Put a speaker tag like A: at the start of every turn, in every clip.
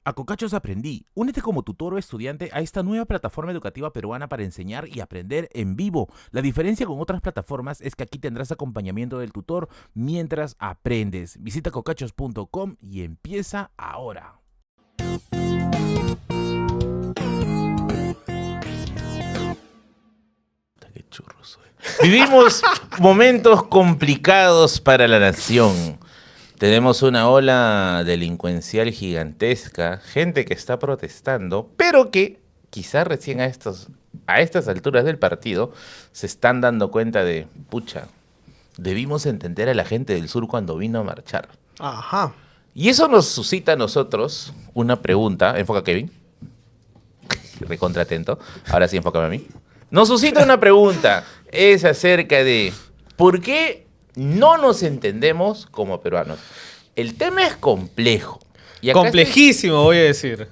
A: A Cocachos aprendí. Únete como tutor o estudiante a esta nueva plataforma educativa peruana para enseñar y aprender en vivo. La diferencia con otras plataformas es que aquí tendrás acompañamiento del tutor mientras aprendes. Visita cocachos.com y empieza ahora. Qué churro soy. Vivimos momentos complicados para la nación. Tenemos una ola delincuencial gigantesca, gente que está protestando, pero que quizás recién a estas alturas del partido se están dando cuenta de, pucha, debimos entender a la gente del sur cuando vino a marchar.
B: Ajá.
A: Y eso nos suscita a nosotros una pregunta. Enfoca, Kevin. Recontra atento. Ahora sí, enfócame a mí. Nos suscita una pregunta. Es acerca de ¿por qué no nos entendemos como peruanos? El tema es complejo. Y acá
B: Complejísimo, voy a decir.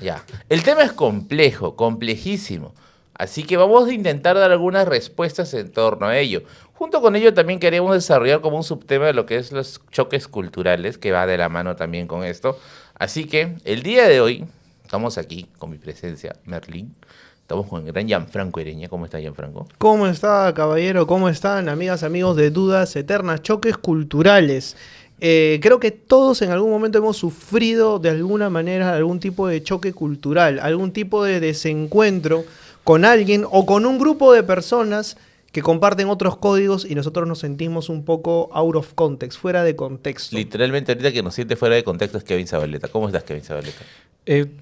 A: Ya. El tema es complejo, complejísimo. Así que vamos a intentar dar algunas respuestas en torno a ello. Junto con ello también queremos desarrollar como un subtema de lo que es los choques culturales, que va de la mano también con esto. Así que el día de hoy estamos aquí con mi presencia, Merlín. Estamos con el gran Gianfranco Ereña. ¿Cómo está, Gianfranco?
B: ¿Cómo está, caballero? ¿Cómo están, amigas, amigos de Dudas Eternas? Choques culturales. Creo que todos en algún momento hemos sufrido de alguna manera algún tipo de choque cultural, algún tipo de desencuentro con alguien o con un grupo de personas que comparten otros códigos y nosotros nos sentimos un poco out of context, fuera de contexto.
A: Literalmente ahorita que nos siente fuera de contexto es Kevin Zabaleta. ¿Cómo estás, Kevin Zabaleta?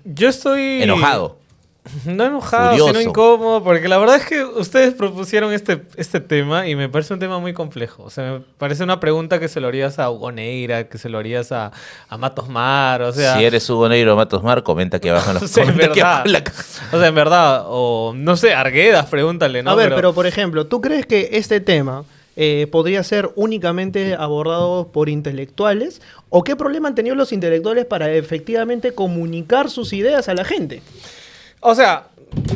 C: Yo estoy...
A: Enojado.
C: No enojado,
A: Furioso.
C: sino incómodo, porque la verdad es que ustedes propusieron este tema y me parece un tema muy complejo. O sea, me parece una pregunta que se lo harías a Hugo Neira, que se lo harías a Matos Mar, o sea...
A: Si eres Hugo Negro o Matos Mar, comenta aquí abajo en los
C: o sea, en
A: comenta aquí
C: verdad.
A: abajo en la caja.
C: O sea, en verdad, o no sé, Arguedas, pregúntale, ¿no?
B: A ver, pero por ejemplo, ¿tú crees que este tema podría ser únicamente abordado por intelectuales? ¿O qué problema han tenido los intelectuales para efectivamente comunicar sus ideas a la gente?
C: O sea,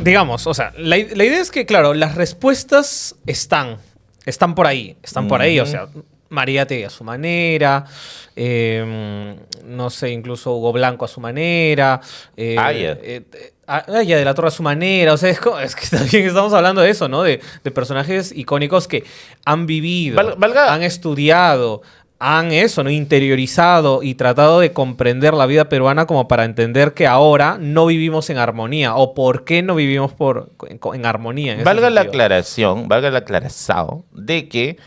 C: digamos, o sea, la idea es que, claro, las respuestas están por ahí, o sea, Mariate a su manera, no sé, incluso Hugo Blanco a su manera,
A: Aya
C: de la Torre a su manera, o sea, es que también estamos hablando de eso, ¿no? De personajes icónicos que han vivido, han estudiado, han eso, ¿no? Interiorizado y tratado de comprender la vida peruana como para entender que ahora no vivimos en armonía o por qué no vivimos en armonía. En ese
A: Valga la
C: sentido.
A: aclaración, valga la aclaración de que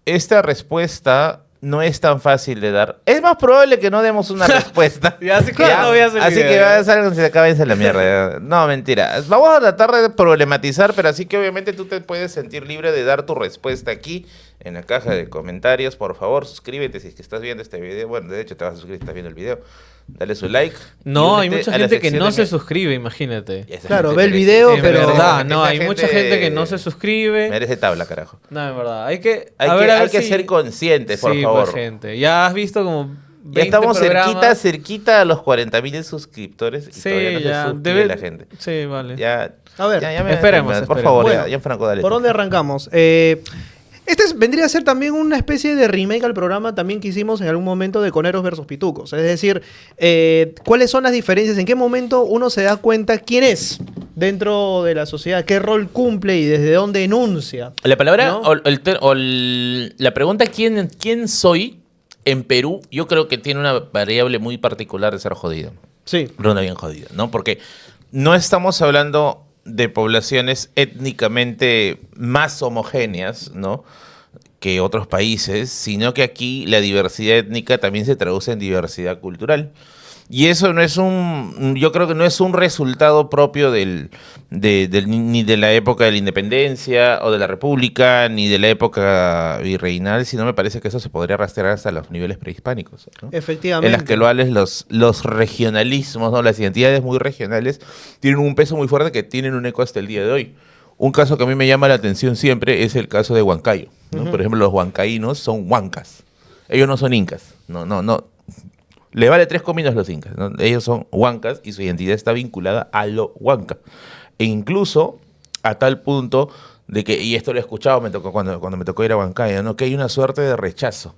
A: esta respuesta no es tan fácil de dar. Es más probable que no demos una respuesta.
C: Ya, así que ya no veas el
A: así
C: video,
A: que
C: ya.
A: salgan se acaben la mierda. No, mentira. Vamos a tratar de problematizar, pero así que obviamente tú te puedes sentir libre de dar tu respuesta aquí en la caja de comentarios. Por favor, suscríbete si es que estás viendo este video. Bueno, de hecho te vas a suscribir si estás viendo el video. Dale su like.
C: No,
A: y
C: hay
A: únete
C: mucha
A: a la
C: gente que
A: sección
C: no
A: de
C: se
A: mi-
C: suscribe, imagínate.
A: Esa
B: Claro,
A: gente
B: ve el
A: merece-
B: video,
C: En
B: pero-
C: verdad, no,
A: esa
C: hay mucha gente que no se suscribe.
A: Merece tabla, carajo.
C: No, en verdad, hay que...
A: Hay
C: a
A: que,
C: ver, a
A: hay
C: ver
A: que
C: si-
A: ser conscientes, por
C: sí,
A: favor.
C: pues, gente. Ya has visto como 20
A: Ya estamos
C: programas.
A: cerquita a los 40.000 suscriptores y
C: Sí,
A: todavía no se
C: ya.
A: suscribe la gente.
C: Sí, vale.
A: Ya,
B: A ver,
C: esperemos,
A: por
C: esperemos.
A: favor,
B: Bueno,
A: ya, Franco, dale.
B: ¿por
A: tú.
B: dónde arrancamos? Vendría a ser también una especie de remake al programa también que hicimos en algún momento de Coneros versus Pitucos. Es decir, ¿cuáles son las diferencias? ¿En qué momento uno se da cuenta quién es dentro de la sociedad? ¿Qué rol cumple y desde dónde enuncia?
A: La palabra
B: ¿no?
A: la pregunta ¿quién soy en Perú? Yo creo que tiene una variable muy particular de ser jodido.
B: Sí.
A: Pero una bien jodida, ¿no? Porque no estamos hablando de poblaciones étnicamente más homogéneas, ¿no?, que otros países, sino que aquí la diversidad étnica también se traduce en diversidad cultural. Y eso no es yo creo que no es un resultado propio ni de la época de la independencia o de la república, ni de la época virreinal, sino me parece que eso se podría rastrear hasta los niveles prehispánicos, ¿no?
B: Efectivamente.
A: En las que los regionalismos, ¿no?, las identidades muy regionales tienen un peso muy fuerte que tienen un eco hasta el día de hoy. Un caso que a mí me llama la atención siempre es el caso de Huancayo, ¿no? Por ejemplo, los huancaínos son huancas. Ellos no son incas. No. Le vale 3 cominos los incas, ¿no? Ellos son huancas y su identidad está vinculada a lo huanca. E incluso a tal punto de que, y esto lo he escuchado cuando me tocó ir a Huancayo, ¿no?, que hay una suerte de rechazo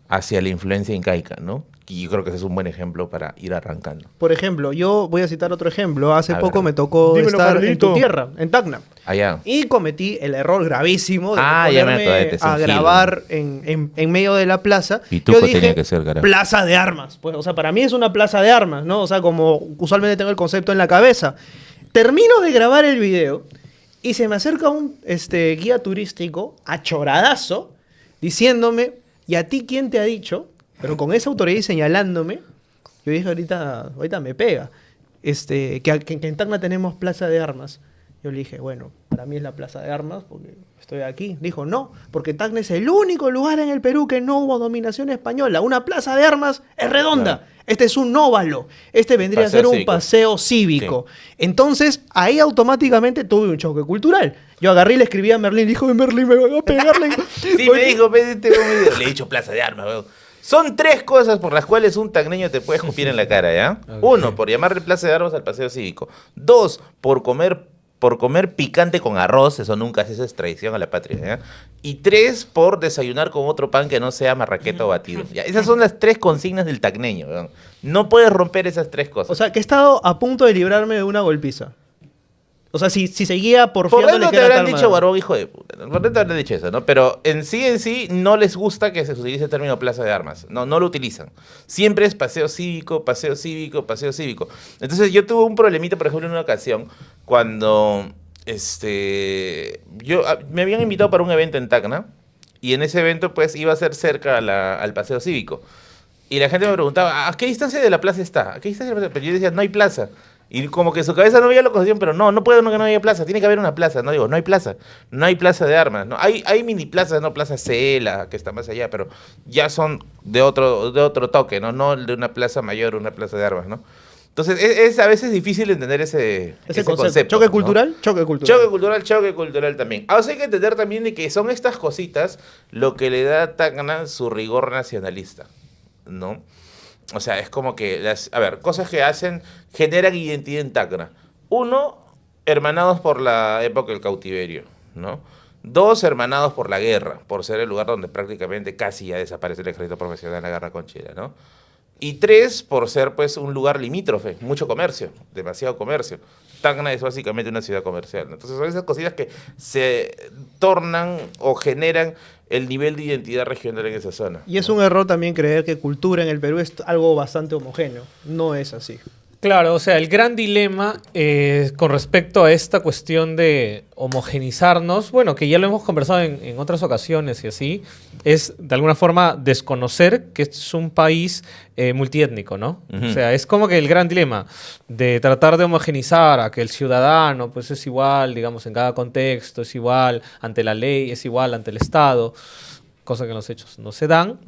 A: hacia la influencia incaica, ¿no? Y yo creo que ese es un buen ejemplo para ir arrancando.
B: Por ejemplo, yo voy a citar otro ejemplo. Hace
A: A
B: poco
A: ver.
B: me tocó
C: Dímelo,
B: estar en
C: Carlito.
B: tu tierra, en Tacna.
A: Allá.
B: Y cometí el error gravísimo de
A: Ya me
B: ponerme
A: acordé, te
B: a
A: son
B: grabar en medio de la plaza.
A: Pituco
B: Yo dije,
A: tenía que ser, carajo.
B: plaza de armas. Pues, o sea, para mí es una plaza de armas, ¿no? O sea, como usualmente tengo el concepto en la cabeza. Termino de grabar el video y se me acerca un guía turístico achoradazo diciéndome, ¿y a ti quién te ha dicho? Pero con esa autoridad y señalándome, yo dije, ahorita me pega. Que en Tacna tenemos plaza de armas. Yo le dije, bueno, para mí es la plaza de armas porque estoy aquí. Dijo, no, porque Tacna es el único lugar en el Perú que no hubo dominación española. Una plaza de armas es redonda.
A: Claro.
B: Este es un óvalo. Este vendría
A: Paseo
B: a ser un
A: cívico.
B: paseo cívico. Entonces, ahí automáticamente tuve un choque cultural. Yo agarré y le escribí a Merlín. Dijo, Merlín, me van a pegarle.
A: Sí, me dijo, le he dicho plaza de armas, weón. Son 3 cosas por las cuales un tacneño te puede escupir en la cara, ¿ya?
C: Okay.
A: 1, por llamarle plaza de armas al paseo cívico. 2, por comer picante con arroz, eso nunca hace, eso es traición a la patria, ¿ya? Y 3, por desayunar con otro pan que no sea marraqueta o batido. ¿Ya? Esas son las 3 consignas del tacneño, weón. No puedes romper esas 3 cosas.
B: O sea, que he estado a punto de librarme de una golpiza. O sea, si seguía
A: Por
B: porfiándole
A: dentro
B: que
A: te
B: era
A: habrán
B: Talma.
A: dicho Barbón, hijo de puta. Por dentro te habrán dicho eso, ¿no? Pero en sí, no les gusta que se utilice el término plaza de armas. No lo utilizan. Siempre es paseo cívico, paseo cívico, paseo cívico. Entonces yo tuve un problemita, por ejemplo, en una ocasión, cuando me habían invitado para un evento en Tacna, y en ese evento, pues, iba a ser cerca al paseo cívico. Y la gente me preguntaba, ¿a qué distancia de la plaza está? ¿A qué distancia de la plaza? Pero yo decía, no hay plaza. Y como que su cabeza no veía la cuestión, pero no puede uno que no haya plaza, tiene que haber una plaza. No digo, no hay plaza de armas. ¿No? Hay mini plazas, no plaza Cela, que está más allá, pero ya son de otro toque, no de una plaza mayor, una plaza de armas, ¿no? Entonces es a veces difícil entender ese concepto.
B: ¿Choque
A: ¿no?
B: cultural? Choque cultural.
A: Choque cultural también. O sea, hay que entender también de que son estas cositas lo que le da a Tacna su rigor nacionalista, ¿no? O sea, es como que cosas que generan identidad en Tacna. 1, hermanados por la época del cautiverio, ¿no? 2, hermanados por la guerra, por ser el lugar donde prácticamente casi ya desaparece el ejército profesional en la guerra con Chile, ¿no? Y 3, por ser pues un lugar limítrofe, mucho comercio, demasiado comercio. Tacna es básicamente una ciudad comercial, ¿no? Entonces son esas cositas que se tornan o generan el nivel de identidad regional en esa zona.
B: Y es un error también creer que cultura en el Perú es algo bastante homogéneo. No es así.
C: Claro, o sea, el gran dilema con respecto a esta cuestión de homogenizarnos, bueno, que ya lo hemos conversado en otras ocasiones y así, es de alguna forma desconocer que es un país multiétnico, ¿no?
A: Ujú.
C: O sea, es como que el gran dilema de tratar de homogenizar a que el ciudadano pues es igual, digamos, en cada contexto, es igual ante la ley, es igual ante el Estado, cosa que en los hechos no se dan.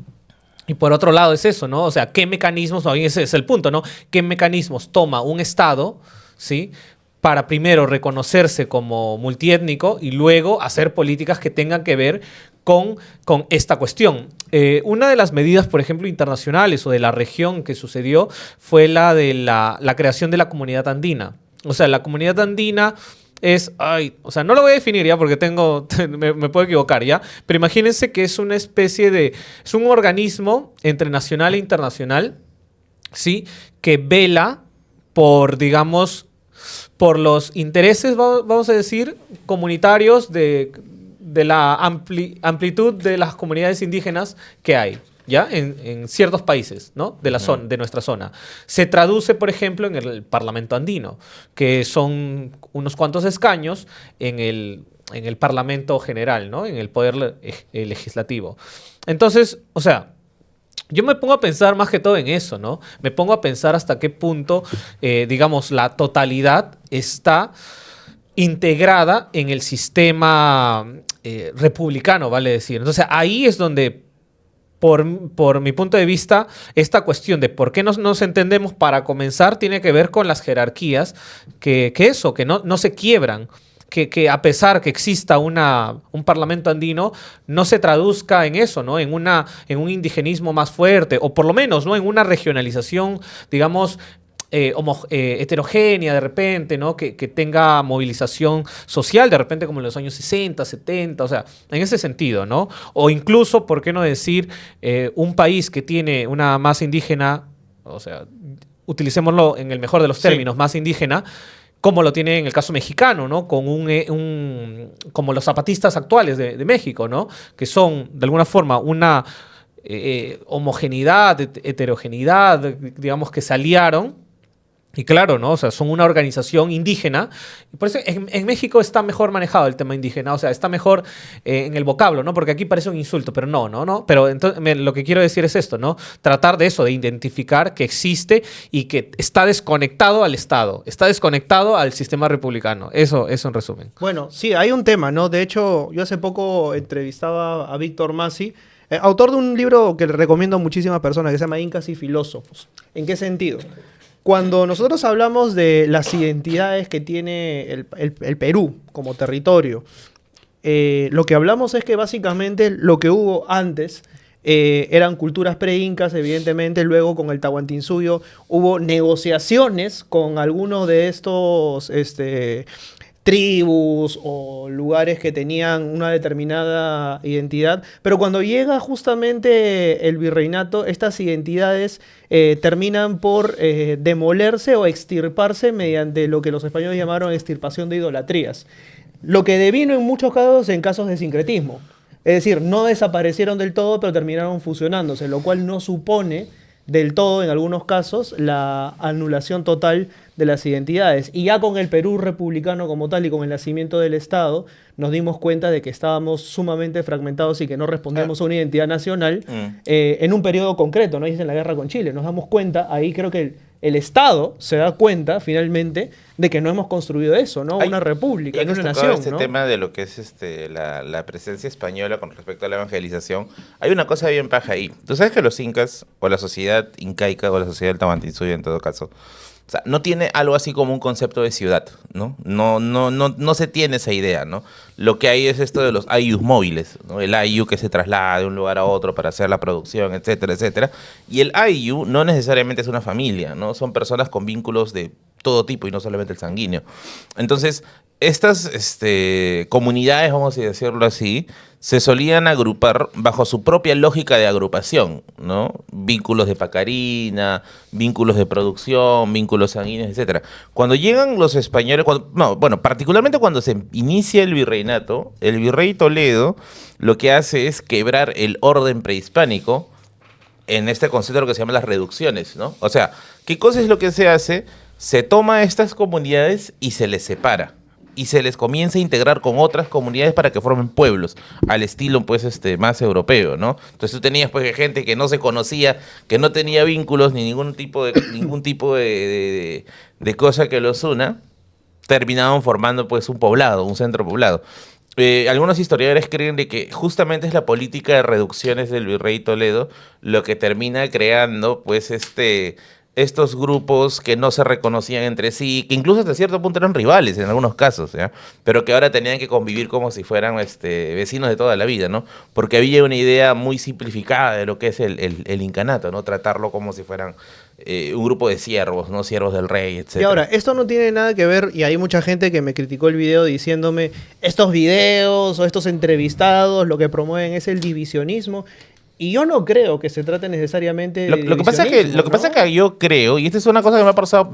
C: Y por otro lado es eso, ¿no? O sea, ¿qué mecanismos, ese es el punto, ¿no? ¿Qué mecanismos toma un Estado, ¿sí? Para primero reconocerse como multiétnico y luego hacer políticas que tengan que ver con esta cuestión. Una de las medidas, por ejemplo, internacionales o de la región que sucedió fue la de la creación de la Comunidad Andina. O sea, la Comunidad Andina o sea, no lo voy a definir ya porque me puedo equivocar ya, pero imagínense que es una especie es un organismo entre nacional e internacional, ¿sí? Que vela por, digamos, por los intereses, vamos a decir, comunitarios de la amplitud de las comunidades indígenas que hay, ¿ya? En ciertos países, ¿no? De nuestra zona. Se traduce, por ejemplo, en el Parlamento Andino, que son unos cuantos escaños en el Parlamento General, ¿no? En el Poder Legislativo. Entonces, o sea, yo me pongo a pensar más que todo en eso, ¿no? Me pongo a pensar hasta qué punto, digamos, la totalidad está integrada en el sistema republicano, vale decir. Entonces, ahí es donde, por mi punto de vista, esta cuestión de por qué nos entendemos para comenzar tiene que ver con las jerarquías que no se quiebran. Que a pesar que exista un parlamento andino, no se traduzca en eso, ¿no? En un indigenismo más fuerte, o por lo menos, ¿no? En una regionalización, digamos, heterogénea de repente, ¿no? Que tenga movilización social de repente como en los años 60, 70, o sea, en ese sentido, ¿no? O incluso, ¿por qué no decir un país que tiene una masa indígena, o sea, utilicémoslo en el mejor de los términos, sí, masa indígena, como lo tiene en el caso mexicano, ¿no? Con como los zapatistas actuales de México, ¿no? Que son, de alguna forma, una homogeneidad, heterogeneidad, digamos, que se aliaron. Y claro, ¿no? O sea, son una organización indígena. Y por eso en México está mejor manejado el tema indígena. O sea, está mejor en el vocablo, ¿no? Porque aquí parece un insulto, pero no. Pero entonces, lo que quiero decir es esto, ¿no? Tratar de eso, de identificar que existe y que está desconectado al Estado. Está desconectado al sistema republicano. Eso en resumen.
B: Bueno, sí, hay un tema, ¿no? De hecho, yo hace poco entrevistaba a Víctor Masi, autor de un libro que le recomiendo a muchísimas personas, que se llama Incas y Filósofos. ¿En qué sentido? Cuando nosotros hablamos de las identidades que tiene el Perú como territorio, lo que hablamos es que básicamente lo que hubo antes eran culturas pre-incas, evidentemente. Luego con el Tahuantinsuyo hubo negociaciones con algunos de estos tribus o lugares que tenían una determinada identidad, pero cuando llega justamente el virreinato, estas identidades terminan por demolerse o extirparse mediante lo que los españoles llamaron extirpación de idolatrías, lo que devino en muchos casos en casos de sincretismo. Es decir, no desaparecieron del todo, pero terminaron fusionándose, lo cual no supone del todo, en algunos casos, la anulación total de las identidades. Y ya con el Perú republicano como tal y con el nacimiento del Estado, nos dimos cuenta de que estábamos sumamente fragmentados y que no respondíamos a una identidad nacional en un periodo concreto, ¿no? Y es en la guerra con Chile. Nos damos cuenta, ahí creo que el Estado se da cuenta, finalmente, de que no hemos construido eso, ¿no? Una república, una nación,
A: este
B: ¿no?
A: tema de lo que es la presencia española con respecto a la evangelización, hay una cosa bien paja ahí. Tú sabes que los incas, o la sociedad incaica, o la sociedad del Tahuantinsuyo en todo caso, o sea, no tiene algo así como un concepto de ciudad, ¿no? No se tiene esa idea, ¿no? Lo que hay es esto de los ayllus móviles, ¿no? El ayllu que se traslada de un lugar a otro para hacer la producción, etcétera, etcétera. Y el ayllu no necesariamente es una familia, ¿no? Son personas con vínculos de todo tipo y no solamente el sanguíneo. Entonces, estas comunidades, vamos a decirlo así, se solían agrupar bajo su propia lógica de agrupación, ¿no? Vínculos de pacarina, vínculos de producción, vínculos sanguíneos, etcétera. Cuando llegan los españoles, particularmente cuando se inicia el virreinato, el virrey Toledo lo que hace es quebrar el orden prehispánico en este concepto de lo que se llama las reducciones, ¿no? O sea, ¿qué cosa es lo que se hace? Se toma a estas comunidades y se les separa. Y se les comienza a integrar con otras comunidades para que formen pueblos, al estilo pues más europeo, ¿no? Entonces tú tenías pues gente que no se conocía, que no tenía vínculos ni ningún tipo de cosa que los una, terminaban formando pues un poblado, un centro poblado. Algunos historiadores creen de que justamente es la política de reducciones del virrey Toledo lo que termina creando pues estos grupos que no se reconocían entre sí, que incluso hasta cierto punto eran rivales en algunos casos, ¿ya? Pero que ahora tenían que convivir como si fueran vecinos de toda la vida, ¿no? Porque había una idea muy simplificada de lo que es el incanato, ¿no? Tratarlo como si fueran un grupo de siervos, ¿no? Siervos del rey, etc.
B: Y ahora, esto no tiene nada que ver, y hay mucha gente que me criticó el video diciéndome, estos videos o estos entrevistados lo que promueven es el divisionismo. Y yo no creo que se trate necesariamente de
A: lo que pasa es que yo creo, y esta es una cosa que me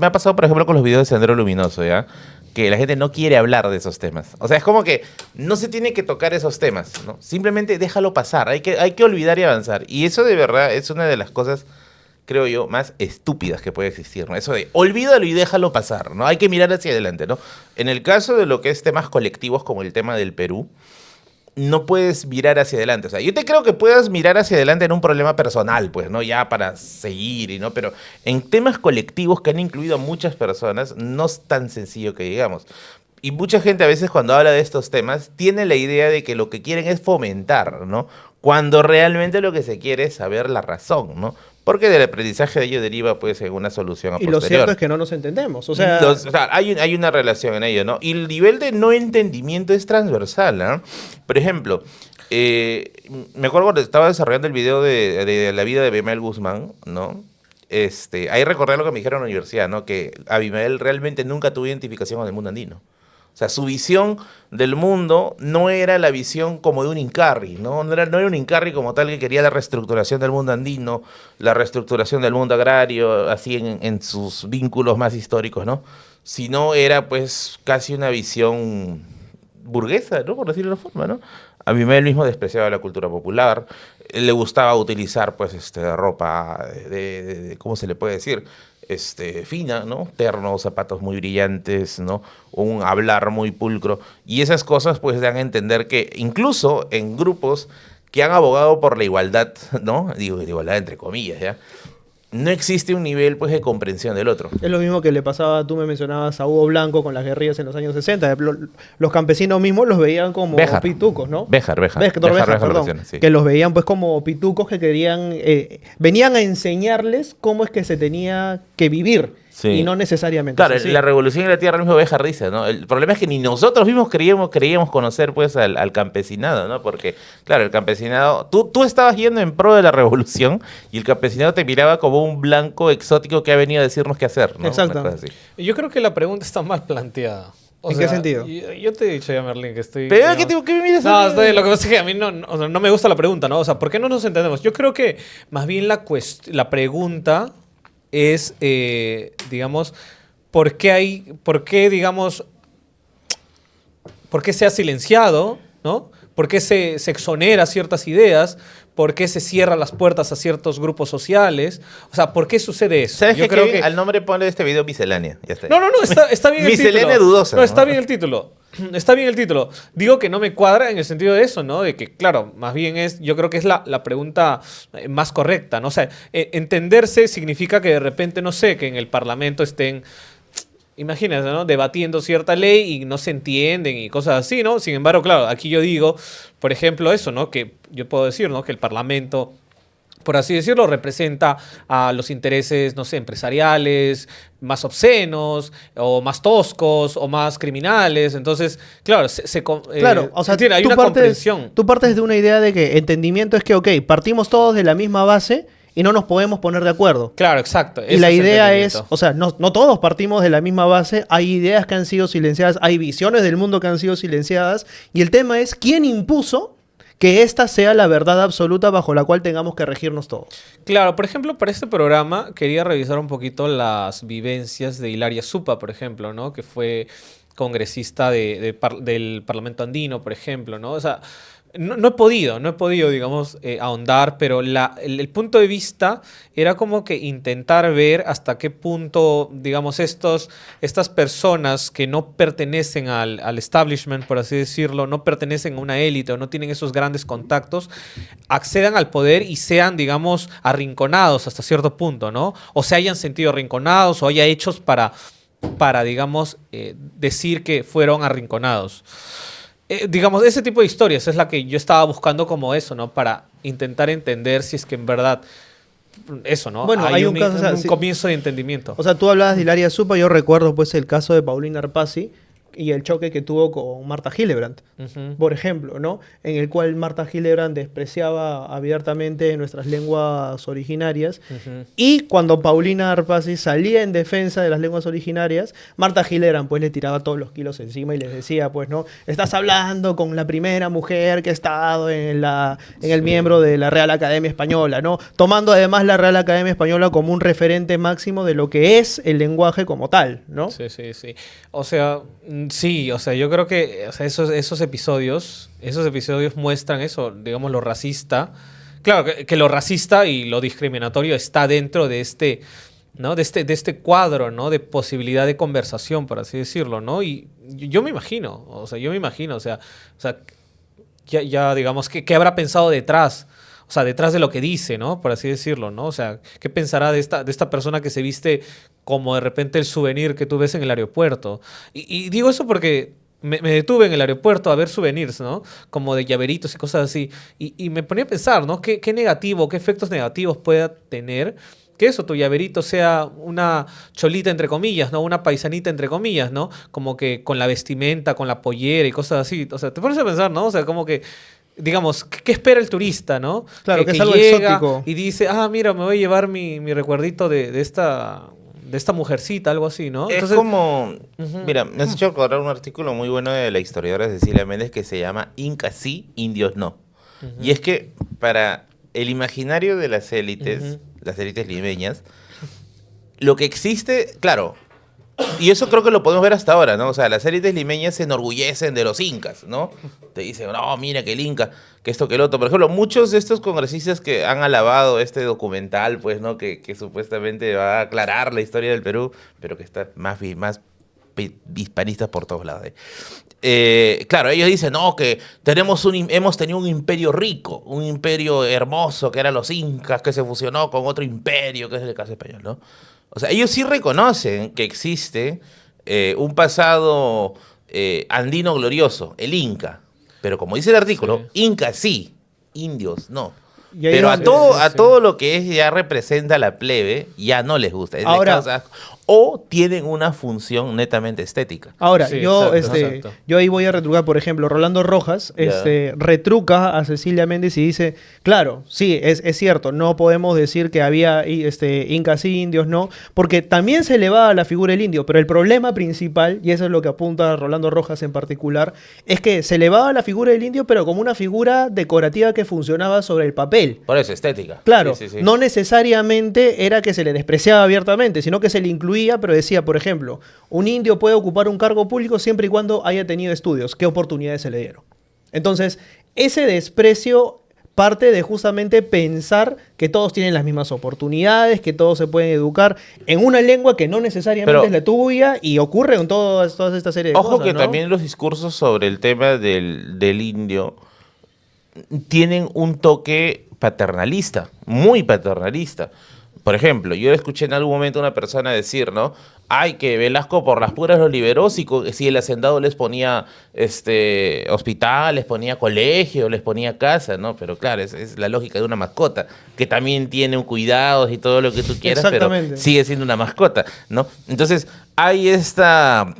A: ha pasado, por ejemplo, con los videos de Sendero Luminoso, ¿ya? Que la gente no quiere hablar de esos temas. O sea, es como que no se tiene que tocar esos temas, ¿no? Simplemente déjalo pasar, hay que olvidar y avanzar. Y eso de verdad es una de las cosas, creo yo, más estúpidas que puede existir, ¿no? Eso de olvídalo y déjalo pasar, ¿no? Hay que mirar hacia adelante, ¿no? En el caso de lo que es temas colectivos como el tema del Perú, no puedes mirar hacia adelante. O sea, yo te creo que puedas mirar hacia adelante en un problema personal, pues, ¿no? Ya para seguir, ¿no? Pero en temas colectivos que han incluido a muchas personas, no es tan sencillo que digamos. Y mucha gente a veces cuando habla de estos temas tiene la idea de que lo que quieren es fomentar, ¿no? Cuando realmente lo que se quiere es saber la razón, ¿no? Porque del aprendizaje de ello deriva, pues, en una solución a posterior.
B: Y lo cierto es que no nos entendemos. O sea,
A: hay una relación en ello, ¿no? Y el nivel de no entendimiento es transversal, ¿no? Por ejemplo, me acuerdo cuando estaba desarrollando el video de la vida de Bemel Guzmán, ¿no? ahí recordé lo que me dijeron en la universidad, ¿no? Que Abimael realmente nunca tuvo identificación con el mundo andino. O sea, su visión del mundo no era la visión como de un Incarri, ¿no? No era un Incarri como tal que quería la reestructuración del mundo andino, la reestructuración del mundo agrario, así en sus vínculos más históricos, ¿no? Sino era pues casi una visión burguesa, ¿no? Por decirlo de una forma, ¿no? Abimael mismo despreciaba la cultura popular, le gustaba utilizar pues ropa ¿cómo se le puede decir? Fina, ¿no? Ternos, zapatos muy brillantes, ¿no? Un hablar muy pulcro. Y esas cosas pues dan a entender que incluso en grupos que han abogado por la igualdad, ¿no? Digo, la igualdad entre comillas, ¿ya? No existe un nivel pues de comprensión del otro.
B: Es lo mismo que le pasaba, tú me mencionabas a Hugo Blanco con las guerrillas en los años 60. Los campesinos mismos los veían como pitucos, ¿no?
A: Béjar,
B: perdón.
A: Sí.
B: Que los veían pues como pitucos que querían, venían a enseñarles cómo es que se tenía que vivir. Sí. Y no necesariamente.
A: Claro, la revolución en la tierra mismo Béjar dice, ¿no? El problema es que ni nosotros mismos creíamos conocer pues al campesinado, ¿no? Porque, claro, el campesinado, tú estabas yendo en pro de la revolución y el campesinado te miraba como un blanco exótico que ha venido a decirnos qué hacer, ¿no?
B: Exacto.
C: Yo creo que la pregunta está mal planteada.
B: ¿En qué sentido?
C: Yo te he dicho ya, Merlín, que estoy...
A: ¿Pero qué me miras?
C: No, lo que pasa es que a mí no me gusta la pregunta, ¿no? O sea, ¿por qué no nos entendemos? Yo creo que más bien la pregunta es, digamos, ¿por qué se ha silenciado, ¿no? ¿Por qué se exonera ciertas ideas? ¿Por qué se cierran las puertas a ciertos grupos sociales? O sea, ¿por qué sucede eso?
A: ¿Sabes? Yo creo que al nombre ponle de este video miscelánea. Ya está.
C: No, está bien el título.
A: Miscelánea dudosa.
C: No, está bien el título. Está bien el título. Digo que no me cuadra en el sentido de eso, ¿no? De que, claro, más bien yo creo que es la pregunta más correcta, ¿no? O sea, entenderse significa que de repente, no sé, que en el Parlamento estén, imagínate, ¿no? Debatiendo cierta ley y no se entienden y cosas así, ¿no? Sin embargo, claro, aquí yo digo, por ejemplo, eso, ¿no? Que yo puedo decir, ¿no? Que el Parlamento, por así decirlo, representa a los intereses, no sé, empresariales, más obscenos, o más toscos, o más criminales. Entonces, claro,
B: claro, o sea,
C: hay una comprensión.
B: Tú partes de una idea de que entendimiento es que, ok, partimos todos de la misma base y no nos podemos poner de acuerdo.
C: Claro, exacto.
B: Y la idea es, o sea, no todos partimos de la misma base, hay ideas que han sido silenciadas, hay visiones del mundo que han sido silenciadas, y el tema es quién impuso que esta sea la verdad absoluta bajo la cual tengamos que regirnos todos.
C: Claro, por ejemplo, para este programa quería revisar un poquito las vivencias de Hilaria Supa, por ejemplo, ¿no? Que fue congresista del Parlamento Andino, por ejemplo, ¿no? O sea, no he podido, digamos, ahondar, pero el punto de vista era como que intentar ver hasta qué punto, digamos, estas personas que no pertenecen al establishment, por así decirlo, no pertenecen a una élite o no tienen esos grandes contactos, accedan al poder y sean, digamos, arrinconados hasta cierto punto, ¿no? O se hayan sentido arrinconados o haya hechos para digamos, decir que fueron arrinconados. Digamos, ese tipo de historias es la que yo estaba buscando como eso, ¿no? Para intentar entender si es que en verdad eso, ¿no?
B: Bueno, hay un caso,
C: un comienzo de entendimiento.
B: O sea, tú hablabas de Hilaria Supa, yo recuerdo pues el caso de Paulina Arpasi y el choque que tuvo con Marta Hillebrandt, por ejemplo, ¿no? En el cual Marta Hillebrandt despreciaba abiertamente nuestras lenguas originarias. Y cuando Paulina Arpasi salía en defensa de las lenguas originarias, Marta Hillebrandt pues le tiraba todos los kilos encima y les decía, pues, ¿no? Estás hablando con la primera mujer que ha estado en el miembro de la Real Academia Española, ¿no? Tomando además la Real Academia Española como un referente máximo de lo que es el lenguaje como tal, ¿no?
C: Sí. O sea, sí, o sea, yo creo que esos episodios muestran eso, digamos, lo racista. Claro, que lo racista y lo discriminatorio está dentro de ¿no? De este cuadro, ¿no? De posibilidad de conversación, por así decirlo, ¿no? Y yo me imagino, o sea, ya digamos, ¿qué habrá pensado detrás? O sea, detrás de lo que dice, ¿no? Por así decirlo, ¿no? O sea, ¿qué pensará de esta persona que se viste como de repente el souvenir que tú ves en el aeropuerto? Y digo eso porque me detuve en el aeropuerto a ver souvenirs, ¿no? Como de llaveritos y cosas así. Y me ponía a pensar, ¿no? ¿Qué negativo, qué efectos negativos pueda tener que eso, tu llaverito sea una cholita entre comillas, ¿no? Una paisanita entre comillas, ¿no? Como que con la vestimenta, con la pollera y cosas así. O sea, te pones a pensar, ¿no? O sea, como que digamos, ¿qué espera el turista, no?
B: Claro, que es algo
C: llega
B: exótico.
C: y dice, mira, me voy a llevar mi recuerdito de esta mujercita, algo así, ¿no?
A: Es
C: Entonces,
A: como, mira, me has hecho recordar un artículo muy bueno de la historiadora Cecilia Méndez que se llama Incas sí, indios no. Y es que para el imaginario de las élites limeñas, lo que existe, claro, y eso creo que lo podemos ver hasta ahora, ¿no? O sea, las élites limeñas se enorgullecen de los incas, ¿no? Te dicen, no, mira que el inca, que esto, que el otro. Por ejemplo, muchos de estos congresistas que han alabado este documental, pues, ¿no? Que supuestamente va a aclarar la historia del Perú, pero que está más hispanistas por todos lados. Claro, ellos dicen, no, que hemos tenido un imperio rico, un imperio hermoso, que eran los incas, que se fusionó con otro imperio, que es el caso español, ¿no? O sea, ellos sí reconocen que existe un pasado andino glorioso, el Inca. Pero como dice el artículo, Inca sí, indios no. Pero a todo lo que es ya representa la plebe, ya no les gusta.
B: Ahora,
A: o tienen una función netamente estética.
B: Ahora,
C: Sí,
B: yo,
C: exacto.
B: yo ahí voy a retrucar, por ejemplo, Rolando Rojas retruca a Cecilia Méndez y dice, claro, sí, es cierto, no podemos decir que había incas indios, no, porque también se elevaba la figura del indio, pero el problema principal, y eso es lo que apunta Rolando Rojas en particular, es que se elevaba la figura del indio, pero como una figura decorativa que funcionaba sobre el papel.
A: Por eso, estética.
B: Claro,
A: Sí.
B: no necesariamente era que se le despreciaba abiertamente, sino que se le incluía, pero decía, por ejemplo, un indio puede ocupar un cargo público siempre y cuando haya tenido estudios. ¿Qué oportunidades se le dieron? Entonces, ese desprecio parte de justamente pensar que todos tienen las mismas oportunidades, que todos se pueden educar en una lengua que no necesariamente es la tuya y ocurre con toda esta serie de cosas.
A: Ojo que
B: ¿no?
A: también los discursos sobre el tema del indio tienen un toque paternalista, muy paternalista. Por ejemplo, yo escuché en algún momento a una persona decir, ¿no? Ay, que Velasco por las puras los liberó si el hacendado les ponía hospital, les ponía colegio, les ponía casa, ¿no? Pero claro, es la lógica de una mascota, que también tiene un cuidados y todo lo que tú quieras, pero sigue siendo una mascota, ¿no? Entonces, hay esta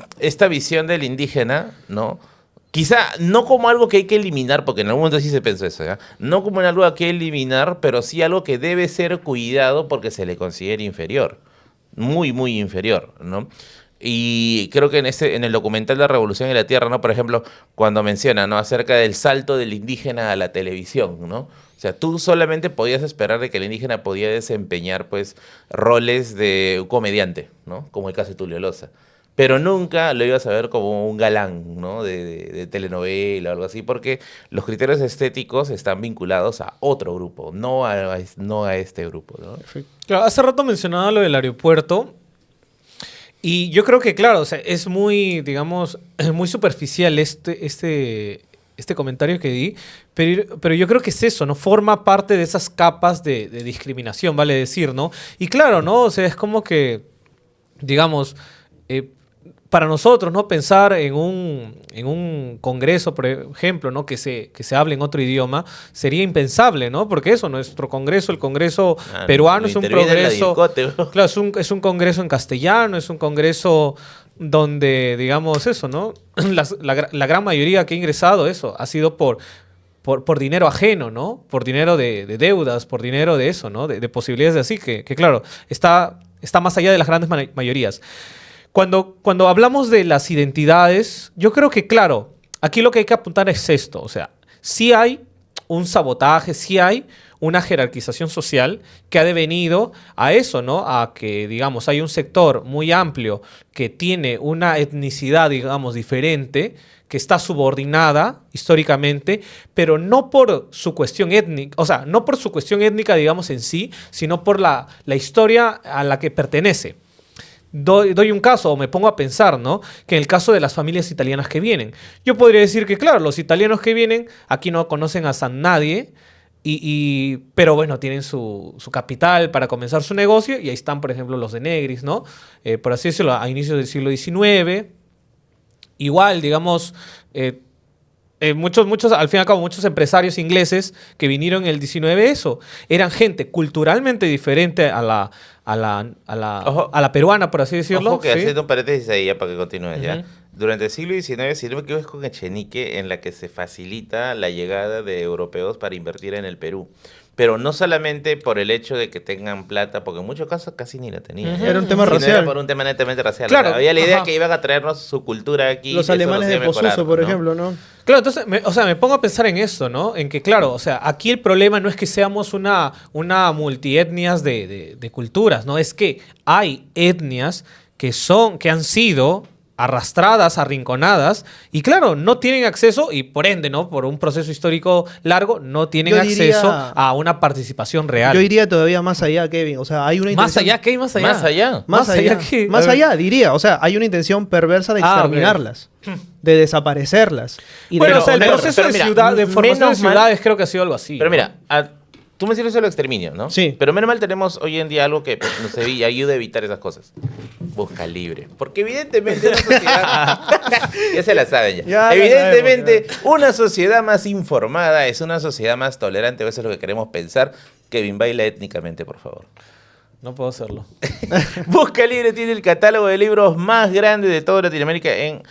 A: visión del indígena, ¿no? Quizá no como algo que hay que eliminar, porque en algún momento sí se pensó eso, ¿ya? No como en algo que hay que eliminar, pero sí algo que debe ser cuidado porque se le considera inferior. Muy, muy inferior, ¿no? Y creo que en el documental La Revolución y la Tierra, ¿no? Por ejemplo, cuando menciona, ¿no? Acerca del salto del indígena a la televisión, ¿no? O sea, tú solamente podías esperar de que el indígena podía desempeñar, pues, roles de un comediante, ¿no? Como el caso de Tulio Loza. Pero nunca lo ibas a ver como un galán, ¿no? De telenovela o algo así, porque los criterios estéticos están vinculados a otro grupo, no a este grupo, ¿no?
C: Claro, hace rato mencionaba lo del aeropuerto y yo creo que, claro, o sea, es muy, digamos, muy superficial este comentario que di, pero yo creo que es eso, ¿no? Forma parte de esas capas de discriminación, vale decir, ¿no? Y claro, ¿no? O sea, es como que, digamos, para nosotros, ¿no? Pensar en un congreso, por ejemplo, ¿no? Que se hable en otro idioma, sería impensable, ¿no? Porque eso, nuestro congreso, el congreso peruano, es un congreso. Claro, es un congreso en castellano, es un congreso donde, digamos, eso, ¿no? La gran mayoría que ha ingresado, eso, ha sido por dinero ajeno, ¿no? Por dinero de deudas, por dinero de eso, ¿no? De posibilidades de así, que claro, está más allá de las grandes mayorías. Cuando hablamos de las identidades, yo creo que, claro, aquí lo que hay que apuntar es esto. O sea, sí hay un sabotaje, sí hay una jerarquización social que ha devenido a eso, ¿no? A que, digamos, hay un sector muy amplio que tiene una etnicidad, digamos, diferente, que está subordinada históricamente, pero no por su cuestión étnica, o sea, no por su cuestión étnica, digamos, en sí, sino por la historia a la que pertenece. Doy un caso, o me pongo a pensar, ¿no? Que en el caso de las familias italianas que vienen. Yo podría decir que, claro, los italianos que vienen aquí no conocen a San nadie, pero bueno, tienen su capital para comenzar su negocio, y ahí están, por ejemplo, los de Negris, ¿no? Por así decirlo, a inicios del siglo XIX. Igual, digamos, muchos, al fin y al cabo, muchos empresarios ingleses que vinieron en el 19, eso. Eran gente culturalmente diferente a la peruana, por así decirlo.
A: Ojo que
C: ¿sí?
A: haciendo un paréntesis ahí ya para que continúes ya. Durante el siglo XIX, si no me equivoco, es con Echenique en la que se facilita la llegada de europeos para invertir en el Perú. Pero no solamente por el hecho de que tengan plata, porque en muchos casos casi ni la tenían.
B: Era un tema
A: Sino
B: racial.
A: Era por un tema netamente racial.
C: Claro,
A: O sea, había la idea
C: ajá.
A: que iban a traernos su cultura aquí.
B: Los
A: eso
B: alemanes
A: hacía
B: de Posuso,
A: mejorar,
B: por
A: ¿no?
B: ejemplo, ¿no?
C: Claro, entonces, me pongo a pensar en esto, ¿no? En que, claro, o sea, aquí el problema no es que seamos una multietnias de culturas, ¿no? Es que hay etnias que han sido arrastradas, arrinconadas, y claro, no tienen acceso, y por ende, ¿no? Por un proceso histórico largo, no tienen
B: Yo diría-
C: acceso a una participación real.
B: Yo iría todavía más allá, Kevin. O sea, hay una
C: ¿Más
B: intención...
C: allá? ¿Qué hay más allá?
A: Más allá.
B: Más allá,
C: que-
B: más
C: a ver.
B: allá, diría. O sea, hay una intención perversa de
C: Ah, ok.
B: exterminarlas, de desaparecerlas. Y
C: Bueno,
B: de
C: o sea, el
A: pero-
C: proceso
A: pero
C: de
A: mira,
C: ciudad, de formación de
A: menos mal-
C: ciudades creo que ha sido algo así.
A: Pero
C: ¿no?
A: mira, tú mencionas el exterminio, ¿no?
B: Sí.
A: Pero menos mal tenemos hoy en día algo que nos ayuda a evitar esas cosas. Busca libre. Porque evidentemente una sociedad... ya se la saben ya.
B: Ya la
A: Evidentemente,
B: sabemos,
A: una sociedad más informada es una sociedad más tolerante. Eso es lo que queremos pensar. Kevin, baila étnicamente, por favor.
C: No puedo hacerlo.
A: Busca Libre tiene el catálogo de libros más grande de toda Latinoamérica en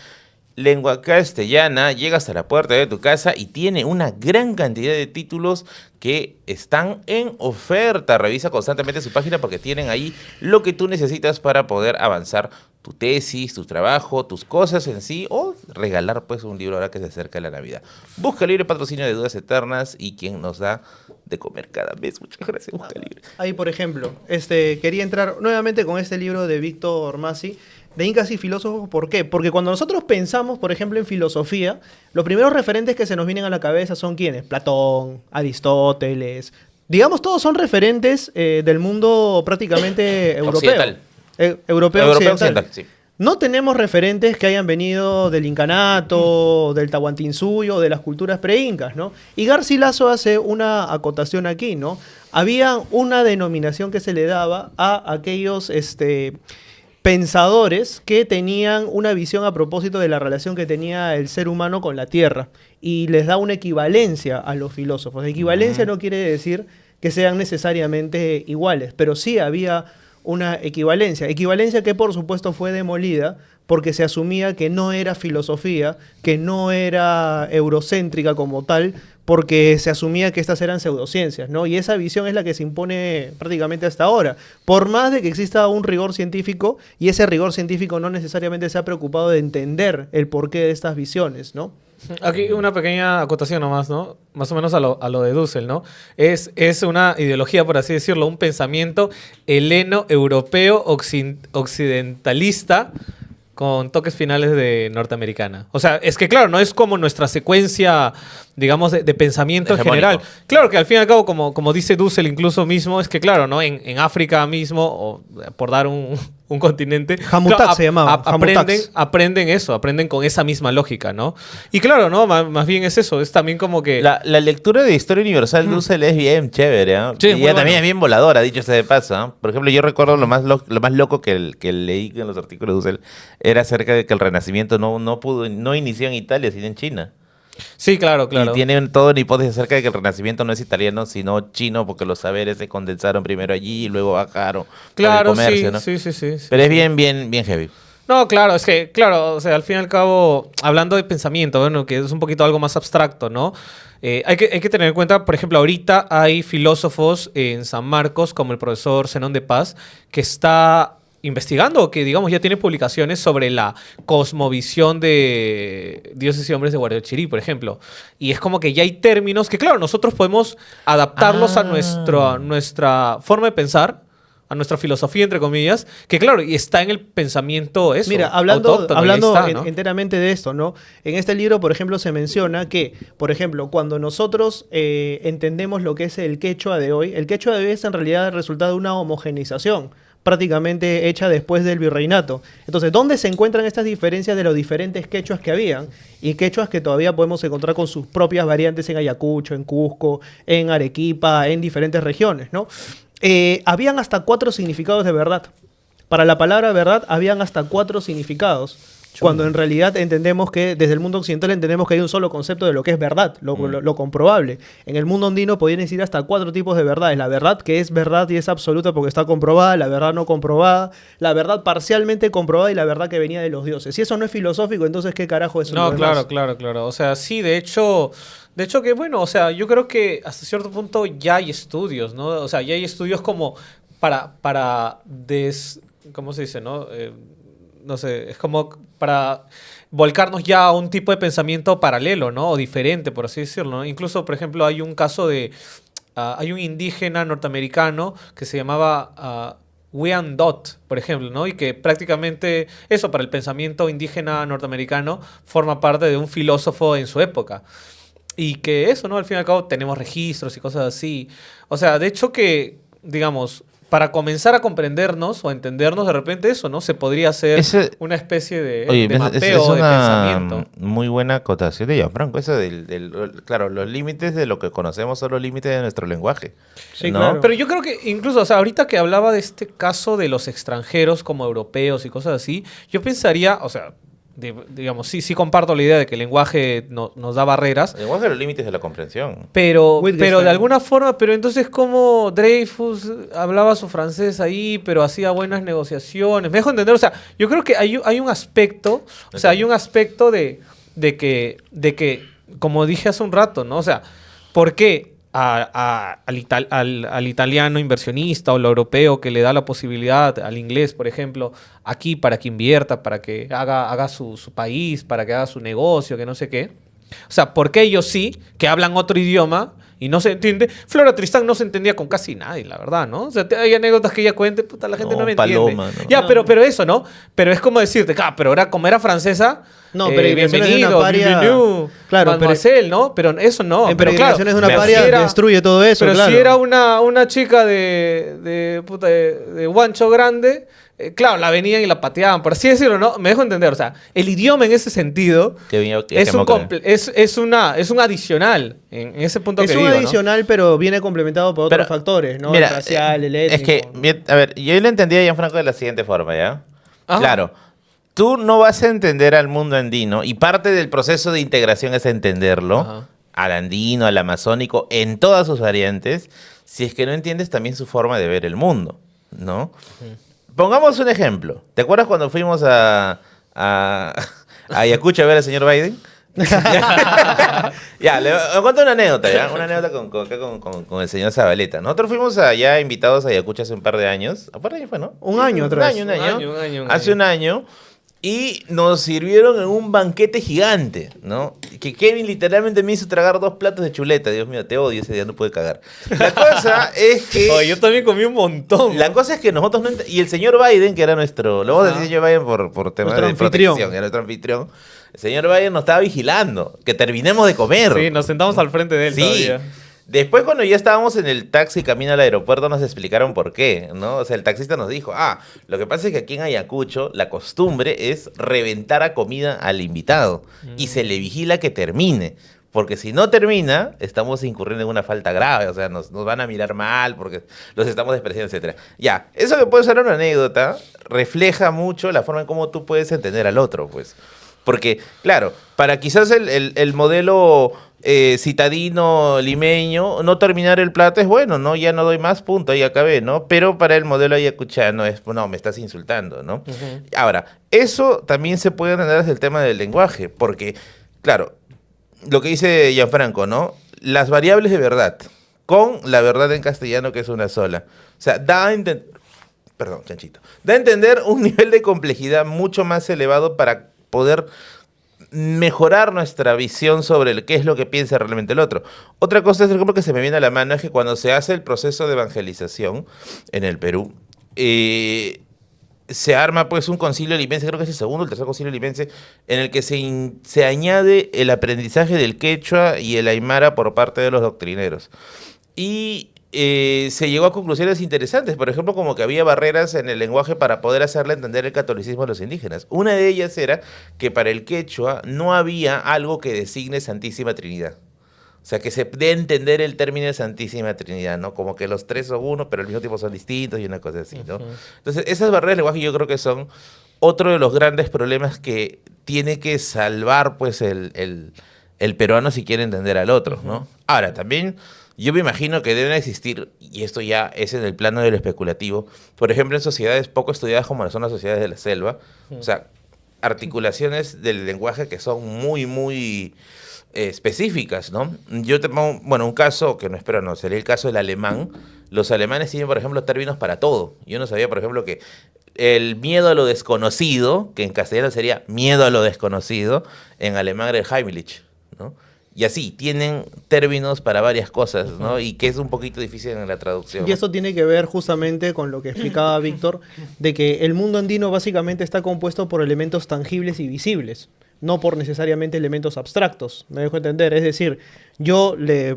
A: lengua castellana. Llega hasta la puerta de tu casa y tiene una gran cantidad de títulos que están en oferta. Revisa constantemente su página porque tienen ahí lo que tú necesitas para poder avanzar tu tesis, tu trabajo, tus cosas en sí, o regalar pues un libro ahora que se acerca la Navidad. Busca Libre, patrocinio de Dudas Eternas y quien nos da de comer cada mes. Muchas gracias, Busca Libre.
B: Ahí, por ejemplo, quería entrar nuevamente con este libro de Víctor Masi, de Incas y Filósofos. ¿Por qué? Porque cuando nosotros pensamos, por ejemplo, en filosofía, los primeros referentes que se nos vienen a la cabeza son ¿quiénes? Platón, Aristóteles. Digamos, todos son referentes del mundo prácticamente europeo.
A: Occidental.
B: Europeo occidental.
A: sí.
B: No tenemos referentes que hayan venido del incanato, del Tahuantinsuyo, de las culturas pre-incas, ¿no? Y Garcilaso hace una acotación aquí, ¿no? Había una denominación que se le daba a aquellos pensadores que tenían una visión a propósito de la relación que tenía el ser humano con la tierra, y les da una equivalencia a los filósofos. Equivalencia no quiere decir que sean necesariamente iguales, pero sí había una equivalencia. Equivalencia que por supuesto fue demolida porque se asumía que no era filosofía, que no era eurocéntrica como tal, porque se asumía que estas eran pseudociencias, ¿no? Y esa visión es la que se impone prácticamente hasta ahora. Por más de que exista un rigor científico, y ese rigor científico no necesariamente se ha preocupado de entender el porqué de estas visiones, ¿no?
C: Aquí una pequeña acotación nomás, ¿no? Más o menos a lo de Dussel, ¿no? Es una ideología, por así decirlo, un pensamiento heleno-europeo occidentalista con toques finales de norteamericana. O sea, es que claro, no es como nuestra secuencia, digamos, de pensamiento en
A: Hegemónico.
C: general. Claro que al fin y al cabo, como dice Dussel incluso mismo, es que claro, ¿no? En África mismo, o por dar un continente...
B: Jamutax
C: claro,
B: se llamaba, Jamutax.
C: aprenden eso, aprenden con esa misma lógica, ¿no? Y claro, ¿no? Más bien es eso, es también como que...
A: La lectura de Historia Universal de Dussel es bien chévere, ¿eh?
C: Sí,
A: y
C: muy
A: ella
C: bueno.
A: también es bien voladora, dicho sea de paso, ¿eh? Por ejemplo, yo recuerdo lo más loco que leí en los artículos de Dussel era acerca de que el Renacimiento no inició en Italia, sino en China.
C: Sí, claro, claro.
A: Y tienen toda una hipótesis acerca de que el Renacimiento no es italiano, sino chino, porque los saberes se condensaron primero allí y luego bajaron
C: Claro,
A: por el comercio,
C: sí,
A: ¿no?
C: sí.
A: Pero es bien heavy.
C: No, claro, es que, claro, o sea, al fin y al cabo, hablando de pensamiento, bueno, que es un poquito algo más abstracto, ¿no? Hay que tener en cuenta, por ejemplo, ahorita hay filósofos en San Marcos, como el profesor Zenón de Paz, que está investigando, que digamos ya tiene publicaciones sobre la cosmovisión de Dioses y Hombres de Guariochirí, por ejemplo. Y es como que ya hay términos que, claro, nosotros podemos adaptarlos a nuestra forma de pensar, a nuestra filosofía, entre comillas, que claro, y está en el pensamiento eso.
B: Mira, hablando
C: autóctono, y ahí está, ¿no?
B: enteramente de esto, ¿no? En este libro, por ejemplo, se menciona que, por ejemplo, cuando nosotros entendemos lo que es el quechua de hoy, el quechua de hoy es en realidad el resultado de una homogeneización prácticamente hecha después del virreinato. Entonces, ¿dónde se encuentran estas diferencias de los diferentes quechuas que habían? Y quechuas que todavía podemos encontrar con sus propias variantes en Ayacucho, en Cusco, en Arequipa, en diferentes regiones, ¿no? Habían hasta 4 significados de verdad. Para la palabra verdad habían hasta 4 significados. cuando en realidad entendemos que desde el mundo occidental entendemos que hay un solo concepto de lo que es verdad, lo comprobable. En el mundo andino podían existir hasta 4 tipos de verdades: la verdad que es verdad y es absoluta porque está comprobada, la verdad no comprobada, la verdad parcialmente comprobada y la verdad que venía de los dioses. Si eso no es filosófico, entonces ¿qué carajo es?
C: No, claro. O sea, sí, de hecho que bueno, o sea, yo creo que hasta cierto punto ya hay estudios, ¿no? O sea, ya hay estudios como ¿cómo se dice, no? No sé, es como para volcarnos ya a un tipo de pensamiento paralelo, ¿no? O diferente, por así decirlo, ¿no? Incluso, por ejemplo, hay un caso de... hay un indígena norteamericano que se llamaba Wyandot, por ejemplo, ¿no? Y que prácticamente eso, para el pensamiento indígena norteamericano, forma parte de un filósofo en su época. Y que eso, ¿no? Al fin y al cabo tenemos registros y cosas así. O sea, de hecho que, digamos, para comenzar a comprendernos o a entendernos, de repente eso, ¿no? Se podría hacer una especie de mapeo de pensamiento.
A: Muy buena acotación de Gianfranco, eso claro, los límites de lo que conocemos son los límites de nuestro lenguaje.
B: Sí,
A: ¿no?
B: claro.
C: Pero yo creo que incluso, o sea, ahorita que hablaba de este caso de los extranjeros como europeos y cosas así, yo pensaría, o sea, digamos, sí comparto la idea de que el lenguaje nos da barreras.
A: El lenguaje de los límites de la comprensión.
C: Pero de alguna forma, pero entonces como Dreyfus hablaba su francés ahí, pero hacía buenas negociaciones. Me dejo entender, o sea, yo creo que hay un aspecto, o sea, hay un aspecto de que, como dije hace un rato, ¿no? O sea, ¿por qué al italiano inversionista o al europeo que le da la posibilidad al inglés, por ejemplo, aquí para que invierta, para que haga su país, para que haga su negocio, que no sé qué? O sea, ¿por qué ellos sí, que hablan otro idioma y no se entiende? Flora Tristán no se entendía con casi nadie, la verdad, ¿no? O sea, hay anécdotas que ella cuente, puta, la gente no me
A: Paloma,
C: entiende.
A: ¿no?
C: Ya, pero eso, ¿no? Pero es como decirte, pero ahora como era francesa,
B: no, peregrinaciones de una paria,
C: claro, Mademoiselle, ¿no? Pero eso no.
B: En
C: pero
B: peregrinaciones
C: claro,
B: de una paria destruye todo eso,
C: pero
B: claro.
C: si era una chica de guancho grande, claro, la venían y la pateaban, por así decirlo, ¿no? Me dejo entender, o sea, el idioma en ese sentido es un adicional en ese punto que digo,
B: es un adicional, ¿no? Pero viene complementado por otros factores, ¿no?
A: Mira,
B: el racial, el étnico.
A: Es que, a ver, yo lo entendí a Gianfranco de la siguiente forma, ¿ya?
C: Ajá.
A: Claro, tú no vas a entender al mundo andino, y parte del proceso de integración es entenderlo,
C: Ajá,
A: al andino, al amazónico, en todas sus variantes, si es que no entiendes también su forma de ver el mundo, ¿no? Pongamos un ejemplo. ¿Te acuerdas cuando fuimos a Ayacucho a ver al señor Biden? Ya, le cuento una anécdota, ¿ya? Una anécdota con el señor Zabaleta. Nosotros fuimos allá invitados a Ayacucho hace un par de años. ¿Un par de años fue, no?
B: Un año atrás.
C: Un año.
A: Hace un año. Y nos sirvieron en un banquete gigante, ¿no? Que Kevin literalmente me hizo tragar 2 platos de chuleta. Dios mío, te odio, ese día no pude cagar. La cosa es que...
C: Oye, yo también comí un montón.
A: La cosa es que nosotros no... Y el señor Biden, que era nuestro... Lo vamos a decir señor Biden por temas de protección. Era nuestro anfitrión. El señor Biden nos estaba vigilando. Que terminemos de comer.
C: Sí, nos sentamos al frente de él todavía.
A: Después, cuando ya estábamos en el taxi camino al aeropuerto, nos explicaron por qué, ¿no? O sea, el taxista nos dijo, lo que pasa es que aquí en Ayacucho la costumbre es reventar a comida al invitado y se le vigila que termine. Porque si no termina, estamos incurriendo en una falta grave. O sea, nos van a mirar mal porque los estamos despreciando, etc. Ya, eso que puede ser una anécdota, refleja mucho la forma en cómo tú puedes entender al otro, pues. Porque, claro, para quizás el modelo citadino, limeño, no terminar el plato es bueno, ¿no? Ya no doy más, punto, ahí acabé, ¿no? Pero para el modelo ayacuchano es, no, me estás insultando, ¿no? Ahora, eso también se puede entender desde el tema del lenguaje, porque, claro, lo que dice Gianfranco, ¿no? Las variables de verdad, con la verdad en castellano que es una sola. O sea, da a entender un nivel de complejidad mucho más elevado para poder mejorar nuestra visión sobre qué es lo que piensa realmente el otro. Otra cosa, por ejemplo, que se me viene a la mano es que cuando se hace el proceso de evangelización en el Perú, se arma pues un concilio limense, creo que es el segundo o el tercer concilio limense, en el que se añade el aprendizaje del quechua y el aymara por parte de los doctrineros. Y se llegó a conclusiones interesantes, por ejemplo, como que había barreras en el lenguaje para poder hacerle entender el catolicismo a los indígenas. Una de ellas era que para el quechua no había algo que designe Santísima Trinidad. O sea, que se dé a entender el término de Santísima Trinidad, ¿no? Como que los tres son uno, pero al mismo tiempo son distintos y una cosa así, ¿no? Entonces, esas barreras de lenguaje yo creo que son otro de los grandes problemas que tiene que salvar pues el peruano si quiere entender al otro, ¿no? Ahora, también yo me imagino que deben existir, y esto ya es en el plano del especulativo, por ejemplo, en sociedades poco estudiadas como son las sociedades de la selva, o sea, articulaciones del lenguaje que son muy, muy específicas, ¿no? Yo te pongo, bueno, un caso que no espero, no, sería el caso del alemán. Los alemanes tienen, por ejemplo, términos para todo. Yo no sabía, por ejemplo, que el miedo a lo desconocido, que en castellano sería miedo a lo desconocido, en alemán era el Heimlich, ¿no? Y así, tienen términos para varias cosas, ¿no? Y que es un poquito difícil en la traducción.
B: Y eso tiene que ver justamente con lo que explicaba Víctor, de que el mundo andino básicamente está compuesto por elementos tangibles y visibles, no por necesariamente elementos abstractos. ¿Me dejo entender? Es decir, yo le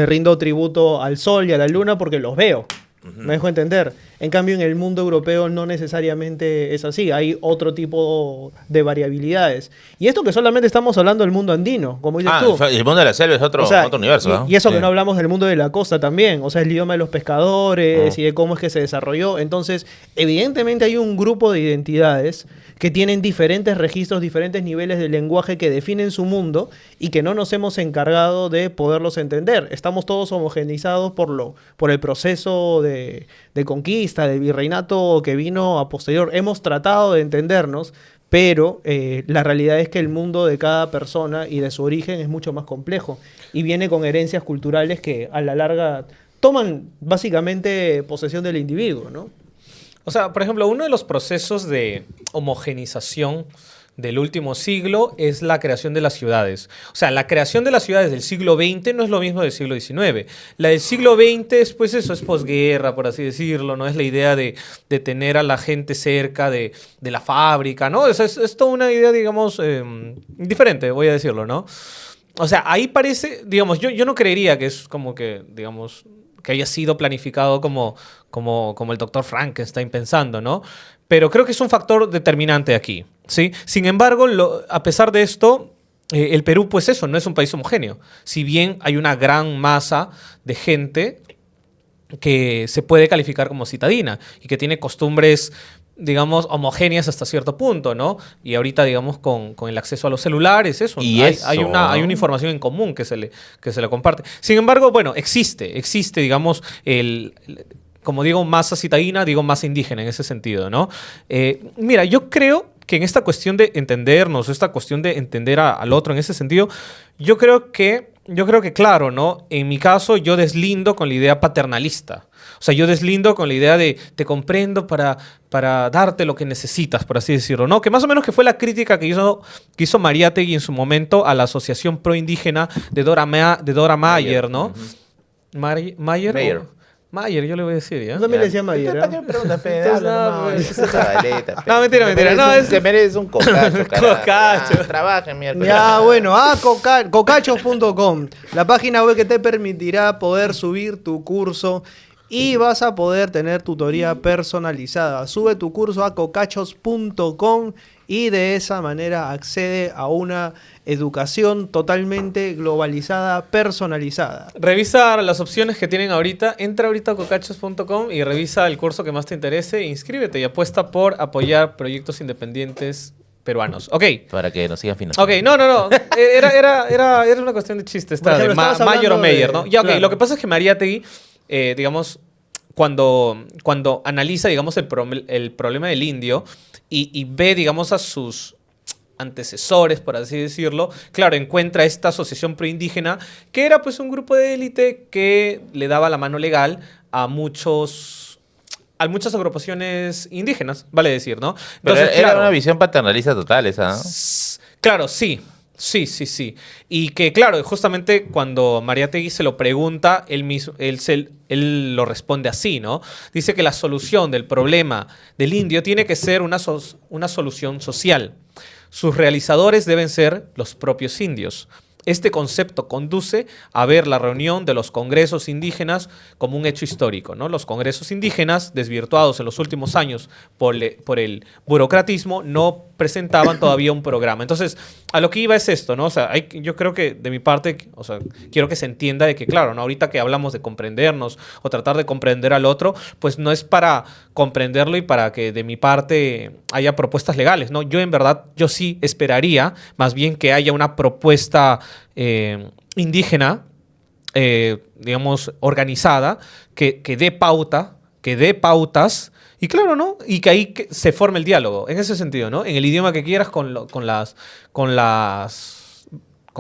B: rindo tributo al sol y a la luna porque los veo. ¿Me dejo entender? En cambio, en el mundo europeo no necesariamente es así. Hay otro tipo de variabilidades. Y esto que solamente estamos hablando del mundo andino, como dices tú.
A: El mundo de la selva es otro,
B: o sea,
A: otro universo, ¿no?
B: Y eso que no hablamos del mundo de la costa también. O sea, el idioma de los pescadores y de cómo es que se desarrolló. Entonces, evidentemente hay un grupo de identidades que tienen diferentes registros, diferentes niveles de lenguaje que definen su mundo y que no nos hemos encargado de poderlos entender. Estamos todos homogenizados por el proceso de conquista, de virreinato que vino a posterior. Hemos tratado de entendernos, pero la realidad es que el mundo de cada persona y de su origen es mucho más complejo y viene con herencias culturales que a la larga toman básicamente posesión del individuo, ¿no?
C: O sea, por ejemplo, uno de los procesos de homogenización del último siglo es la creación de las ciudades. O sea, la creación de las ciudades del siglo XX no es lo mismo del siglo XIX. La del siglo XX, pues eso es posguerra, por así decirlo, ¿no? Es la idea de tener a la gente cerca de la fábrica, ¿no? Es toda una idea, digamos, diferente, voy a decirlo, ¿no? O sea, ahí parece, digamos, yo no creería que es como que, digamos, que haya sido planificado como el doctor Frankenstein pensando, ¿no? Pero creo que es un factor determinante aquí, ¿sí? Sin embargo, a pesar de esto, el Perú, pues eso, no es un país homogéneo. Si bien hay una gran masa de gente que se puede calificar como citadina y que tiene costumbres, digamos, homogéneas hasta cierto punto, ¿no? Y ahorita, digamos, con el acceso a los celulares, hay una información en común que se le comparte. Sin embargo, bueno, existe, digamos, como digo, masa citadina, digo masa indígena en ese sentido, ¿no? Mira, yo creo que en esta cuestión de entendernos, esta cuestión de entender al otro en ese sentido, yo creo que, claro, ¿no? En mi caso, yo deslindo con la idea paternalista. O sea, yo deslindo con la idea de te comprendo para darte lo que necesitas, por así decirlo, ¿no? Que más o menos que fue la crítica que hizo Mariátegui en su momento a la Asociación Proindígena de Dora Mayer, ¿no? Mayer, yo le voy a decir, ¿ya?
B: Yo también le decía Mayer, ¿eh?
C: No, mentira. No,
A: te mereces un cocacho,
C: Cocacho.
A: Trabaja, mierda.
B: Ya, bueno, cocachos.com, la página web que te permitirá poder subir tu curso y vas a poder tener tutoría personalizada. Sube tu curso a cocachos.com y de esa manera accede a una educación totalmente globalizada, personalizada.
C: Revisa las opciones que tienen ahorita. Entra ahorita a cocachos.com y revisa el curso que más te interese. Inscríbete y apuesta por apoyar proyectos independientes peruanos. Ok.
A: Para que nos sigan financiando.
C: Ok, no. Era una cuestión de chiste. Esta de Mayer o Meyer, ¿no? Ya, ok. Claro. Lo que pasa es que Mariátegui, digamos, cuando analiza, digamos, el problema del indio y ve, digamos, a sus antecesores, por así decirlo, claro, encuentra esta asociación proindígena que era pues un grupo de élite que le daba la mano legal a muchas agrupaciones indígenas, vale decir, ¿no?
A: Entonces, pero era una visión paternalista total esa, ¿no?
C: Claro, sí. Sí. Y que, claro, justamente cuando Mariátegui se lo pregunta, él lo responde así, ¿no? Dice que la solución del problema del indio tiene que ser una solución social. Sus realizadores deben ser los propios indios. este concepto conduce a ver la reunión de los congresos indígenas como un hecho histórico, ¿no? Los congresos indígenas, desvirtuados en los últimos años por el burocratismo, no presentaban todavía un programa. Entonces, a lo que iba es esto, ¿no? O sea, yo creo que de mi parte, o sea, quiero que se entienda de que, claro, ¿no? Ahorita que hablamos de comprendernos o tratar de comprender al otro, pues no es para comprenderlo y para que de mi parte haya propuestas legales, ¿no? Yo en verdad, yo sí esperaría más bien que haya una propuesta indígena, digamos, organizada, que dé pauta, que dé pautas, y claro, ¿no? Y que ahí se forme el diálogo, en ese sentido, ¿no? En el idioma que quieras, con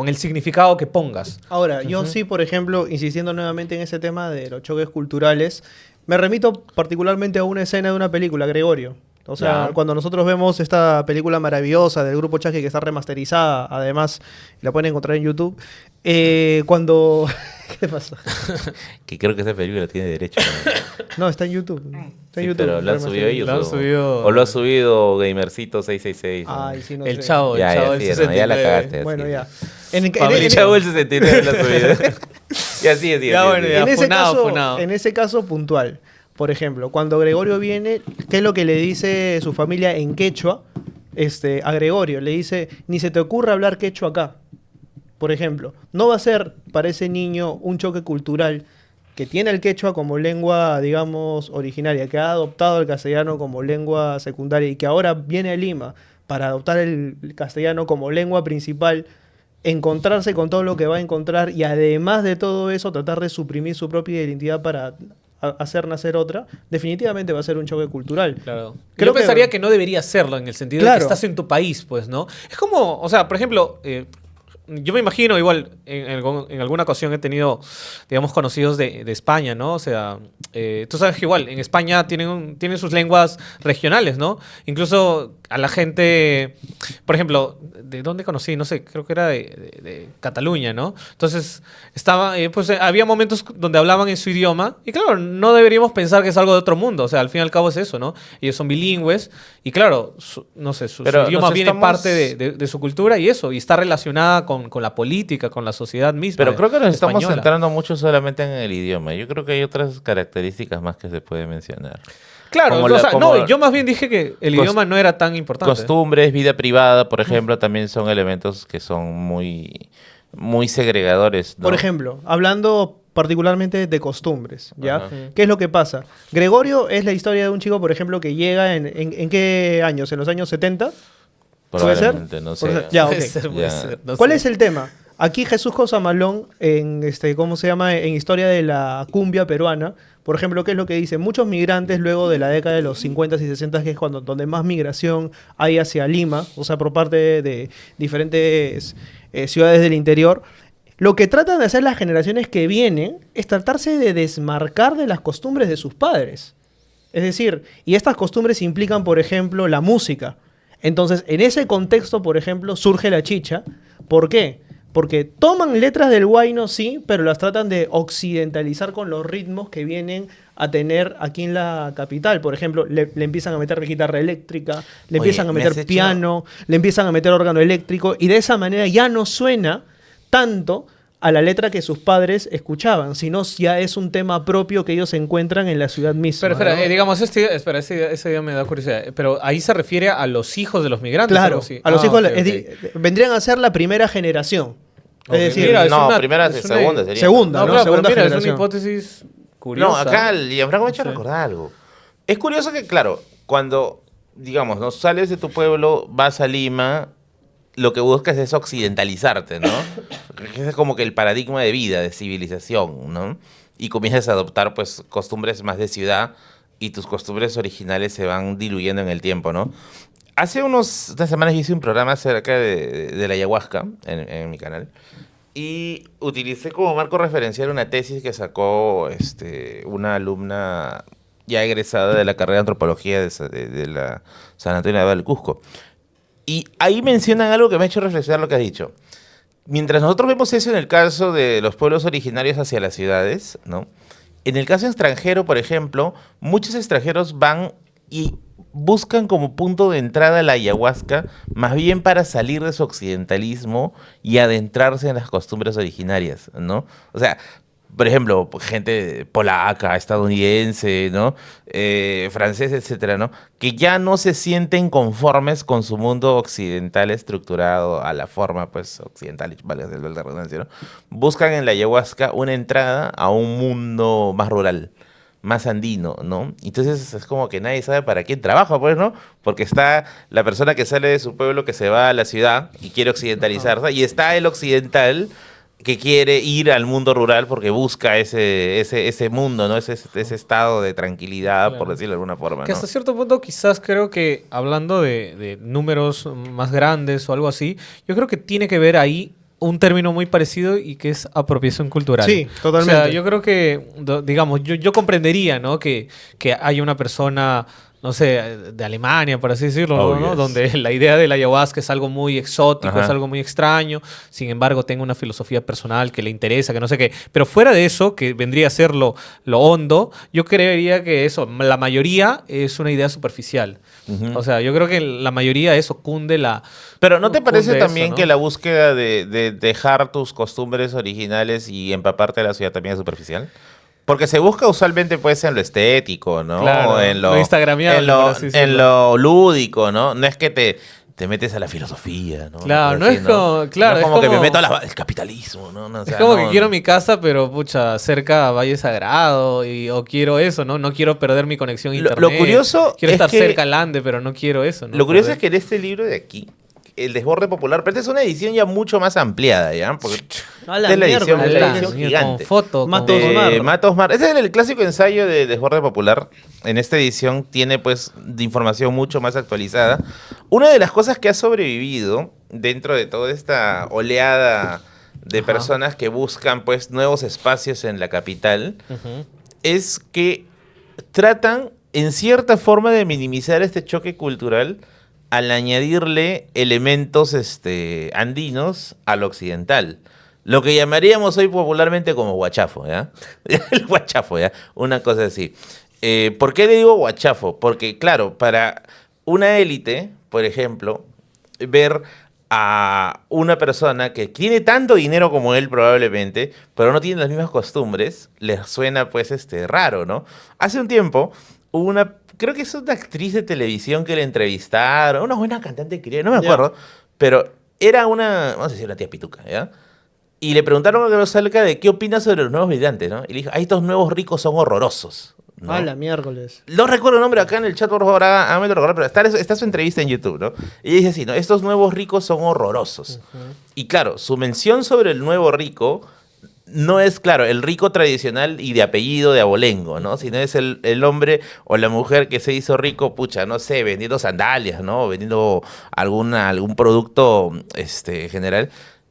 C: el significado que pongas.
B: Ahora, yo sí, por ejemplo, insistiendo nuevamente en ese tema de los choques culturales, me remito particularmente a una escena de una película, Gregorio. O sea, cuando nosotros vemos esta película maravillosa del Grupo Chasqui que está remasterizada, además, la pueden encontrar en YouTube, cuando... ¿Qué pasa?
A: Que creo que esa película tiene derecho.
B: No, está en YouTube. Está en YouTube.
A: Pero ¿lo han subido ellos?
C: ¿O
A: lo ha subido Gamercito 666?
B: Ay, sí, no
C: el
B: sé.
C: Chavo,
A: Ya,
C: el Chavo,
A: ya,
C: el
A: sí,
C: 69.
A: ya la cagaste.
B: Bueno,
A: así.
B: ya.
A: El Chavo el 69 lo ha subido. Y así, así.
C: Ya, bueno, ya.
B: En ese,
C: Funado,
B: caso,
C: funado.
B: en ese caso puntual, por ejemplo, cuando Gregorio viene, ¿qué es lo que le dice su familia en quechua a Gregorio? Le dice, ni se te ocurra hablar quechua acá. Por ejemplo, no va a ser para ese niño un choque cultural que tiene el quechua como lengua, digamos, originaria, que ha adoptado el castellano como lengua secundaria y que ahora viene a Lima para adoptar el castellano como lengua principal, encontrarse con todo lo que va a encontrar y además de todo eso tratar de suprimir su propia identidad para hacer nacer otra, definitivamente va a ser un choque cultural.
C: Claro.
B: Creo
C: Yo pensaría que no debería serlo en el sentido de
B: Claro.
C: que estás en tu país, pues, ¿no? Es como, o sea, por ejemplo, yo me imagino, igual, en alguna ocasión he tenido, digamos, conocidos de España, ¿no? O sea, tú sabes que igual, en España tienen sus lenguas regionales, ¿no? Incluso a la gente, por ejemplo, ¿de dónde conocí? No sé, creo que era de Cataluña, ¿no? Entonces, había momentos donde hablaban en su idioma, y claro, no deberíamos pensar que es algo de otro mundo, o sea, al fin y al cabo es eso, ¿no? Ellos son bilingües, y claro, no sé, su idioma viene parte de su cultura y eso, y está relacionada con la política, con la sociedad misma.
A: Pero creo que nos estamos
C: española.
A: centrando mucho solamente en el idioma. Yo creo que hay otras características más que se puede mencionar.
C: Claro,
A: Como
C: o
A: la-
C: sea,
A: como
C: no, yo más bien dije que el idioma no era tan importante.
A: Costumbres, vida privada, por ejemplo, también son elementos que son muy, muy segregadores, ¿no?
B: Por ejemplo, hablando particularmente de costumbres, ¿ya?
A: Ajá.
B: ¿Qué es lo que pasa? Gregorio es la historia de un chico, por ejemplo, que llega ¿en qué años? ¿En los años 70? ¿Puede ser?
A: Probablemente, no sé.
B: Puede ser. Ya, ok.
C: Puede ser, puede
A: Ya.
C: ser, no
B: ¿Cuál
C: sé.
B: es el tema? Aquí Jesús Cosamalón, ¿cómo se llama? En historia de la cumbia peruana, por ejemplo, ¿qué es lo que dice? Muchos migrantes luego de la década de los 50 y 60, que es donde más migración hay hacia Lima, o sea, por parte de diferentes ciudades del interior, lo que tratan de hacer las generaciones que vienen es tratarse de desmarcar de las costumbres de sus padres. Es decir, y estas costumbres implican, por ejemplo, la música. Entonces, en ese contexto, por ejemplo, surge la chicha. ¿Por qué? Porque toman letras del huayno, sí, pero las tratan de occidentalizar con los ritmos que vienen a tener aquí en la capital. Por ejemplo, le empiezan a meter guitarra eléctrica, le
A: Oye,
B: empiezan a
A: me
B: meter
A: has hecho-
B: piano, le empiezan a meter órgano eléctrico, y de esa manera ya no suena tanto a la letra que sus padres escuchaban, sino ya es un tema propio que ellos encuentran en la ciudad misma.
C: Pero espera,
B: ¿no?
C: digamos, ese día me da curiosidad. Pero ahí se refiere a los hijos de los migrantes.
B: Claro,
C: algo así.
B: a los hijos
C: ok, ok.
B: vendrían a ser la primera generación.
C: Ok,
B: Es decir,
C: mira, es
A: no,
C: una-
A: primera,
C: es una-
A: segunda sería.
B: segunda,
C: No,
B: ¿no?
C: claro, pero
B: Segunda
C: mira, es una
B: generación.
C: hipótesis curiosa.
A: No, acá Gianfranco me ha hecho
C: Sí.
A: recordar algo. Es curioso que, claro, cuando, digamos, no sales de tu pueblo, vas a Lima, lo que buscas es occidentalizarte, ¿no? Ese es como que el paradigma de vida, de civilización, ¿no? Y comienzas a adoptar, pues, costumbres más de ciudad y tus costumbres originales se van diluyendo en el tiempo, ¿no? Hace unas semanas hice un programa acerca de la ayahuasca en mi canal. Y utilicé como marco referencial una tesis que sacó una alumna ya egresada de la carrera de antropología de la San Antonio de del Cusco. Y ahí mencionan algo que me ha hecho reflexionar lo que has dicho. Mientras nosotros vemos eso en el caso de los pueblos originarios hacia las ciudades, ¿no? En el caso extranjero, por ejemplo, muchos extranjeros van y buscan como punto de entrada la ayahuasca, más bien para salir de su occidentalismo y adentrarse en las costumbres originarias, ¿no? O sea, por ejemplo, gente polaca, estadounidense, ¿no? Francés, etcétera, ¿no? Que ya no se sienten conformes con su mundo occidental estructurado a la forma, pues, occidental, vale la redundancia, ¿no? Buscan en la ayahuasca una entrada a un mundo más rural, más andino, ¿no? Entonces es como que nadie sabe para quién trabaja, pues, ¿no? Porque está la persona que sale de su pueblo, que se va a la ciudad y quiere occidentalizarse, y está el occidental que quiere ir al mundo rural porque busca ese mundo, ¿no? Ese estado de tranquilidad,
C: Claro.
A: por decirlo de alguna forma,
C: Que
A: ¿no?
C: hasta cierto punto quizás creo que hablando de números más grandes o algo así, yo creo que tiene que ver ahí un término muy parecido y que es apropiación cultural.
B: Sí, totalmente.
C: O sea, yo creo que, digamos, yo comprendería, ¿no? Que haya una persona, no sé, de Alemania, por así decirlo,
A: Oh,
C: ¿no?
A: yes.
C: Donde la idea de la ayahuasca es algo muy exótico,
A: Ajá.
C: es algo muy extraño, sin embargo tenga una filosofía personal que le interesa, que no sé qué. Pero fuera de eso, que vendría a ser lo hondo, yo creería que eso, la mayoría es una idea superficial.
A: Ujú.
C: O sea, yo creo que la mayoría eso cunde la...
A: Pero ¿no te parece
C: cunde eso,
A: también
C: ¿no?
A: que la búsqueda de dejar tus costumbres originales y empaparte de la ciudad también es superficial? Porque se busca usualmente pues en lo estético, ¿no?
C: Claro,
A: en
C: lo instagramiable,
A: en lo,
C: por así
A: en
C: decirlo.
A: lo lúdico, ¿no? No es que te metes a la filosofía, ¿no?
C: Claro,
A: Cosas
C: no es como- claro,
A: no es
C: es
A: como que me
C: como-
A: meto al capitalismo, ¿no? No, o
C: Es
A: sea,
C: como
A: no-
C: que quiero mi casa, pero pucha, cerca a Valle Sagrado, o quiero eso, ¿no? No quiero perder mi conexión a
A: Lo
C: internet.
A: curioso
C: quiero
A: es
C: estar
A: que-
C: cerca al Ande, pero no quiero eso, ¿no?
A: Lo curioso es
C: Perder-
A: que en este libro de aquí, El Desborde Popular, pero esta es una edición ya mucho más ampliada, ¿ya? Porque
B: A la
A: esta es la edición,
B: miércoles,
A: es la
C: Ala,
A: edición
C: mira,
A: gigante.
C: con foto,
B: Matos
C: con...
B: Mar.
A: Matos Mar. Ese es el clásico ensayo de Desborde Popular. En esta edición tiene pues de información mucho más actualizada. Una de las cosas que ha sobrevivido dentro de toda esta oleada de
C: Ajá.
A: personas que buscan pues nuevos espacios en la capital
C: Ujú.
A: es que tratan en cierta forma de minimizar este choque cultural al añadirle elementos andinos al occidental. Lo que llamaríamos hoy popularmente como guachafo, ¿ya? El guachafo, ¿ya? Una cosa así. ¿Por qué le digo guachafo? Porque, claro, para una élite, por ejemplo, ver a una persona que tiene tanto dinero como él probablemente, pero no tiene las mismas costumbres, les suena pues raro, ¿no? Hace un tiempo hubo creo que es una actriz de televisión que le entrevistaron, una buena cantante criolla, no me
B: Ya.
A: acuerdo, pero era vamos a decir, una tía pituca, ¿ya? Y le preguntaron acerca de qué opina sobre los nuevos brillantes, ¿no? Y le dijo, estos nuevos ricos son horrorosos, ¿no?
B: A la miércoles.
A: No recuerdo el nombre acá en el chat, por favor, háganmelo recordar, pero está su entrevista en YouTube, ¿no? Y ella dice así, ¿no? Estos nuevos ricos son horrorosos. Y claro, su mención sobre el nuevo rico no es, claro, el rico tradicional y de apellido de abolengo, ¿no? Sino es el hombre o la mujer que se hizo rico, pucha, no sé, vendiendo sandalias, ¿no? Vendiendo algún producto general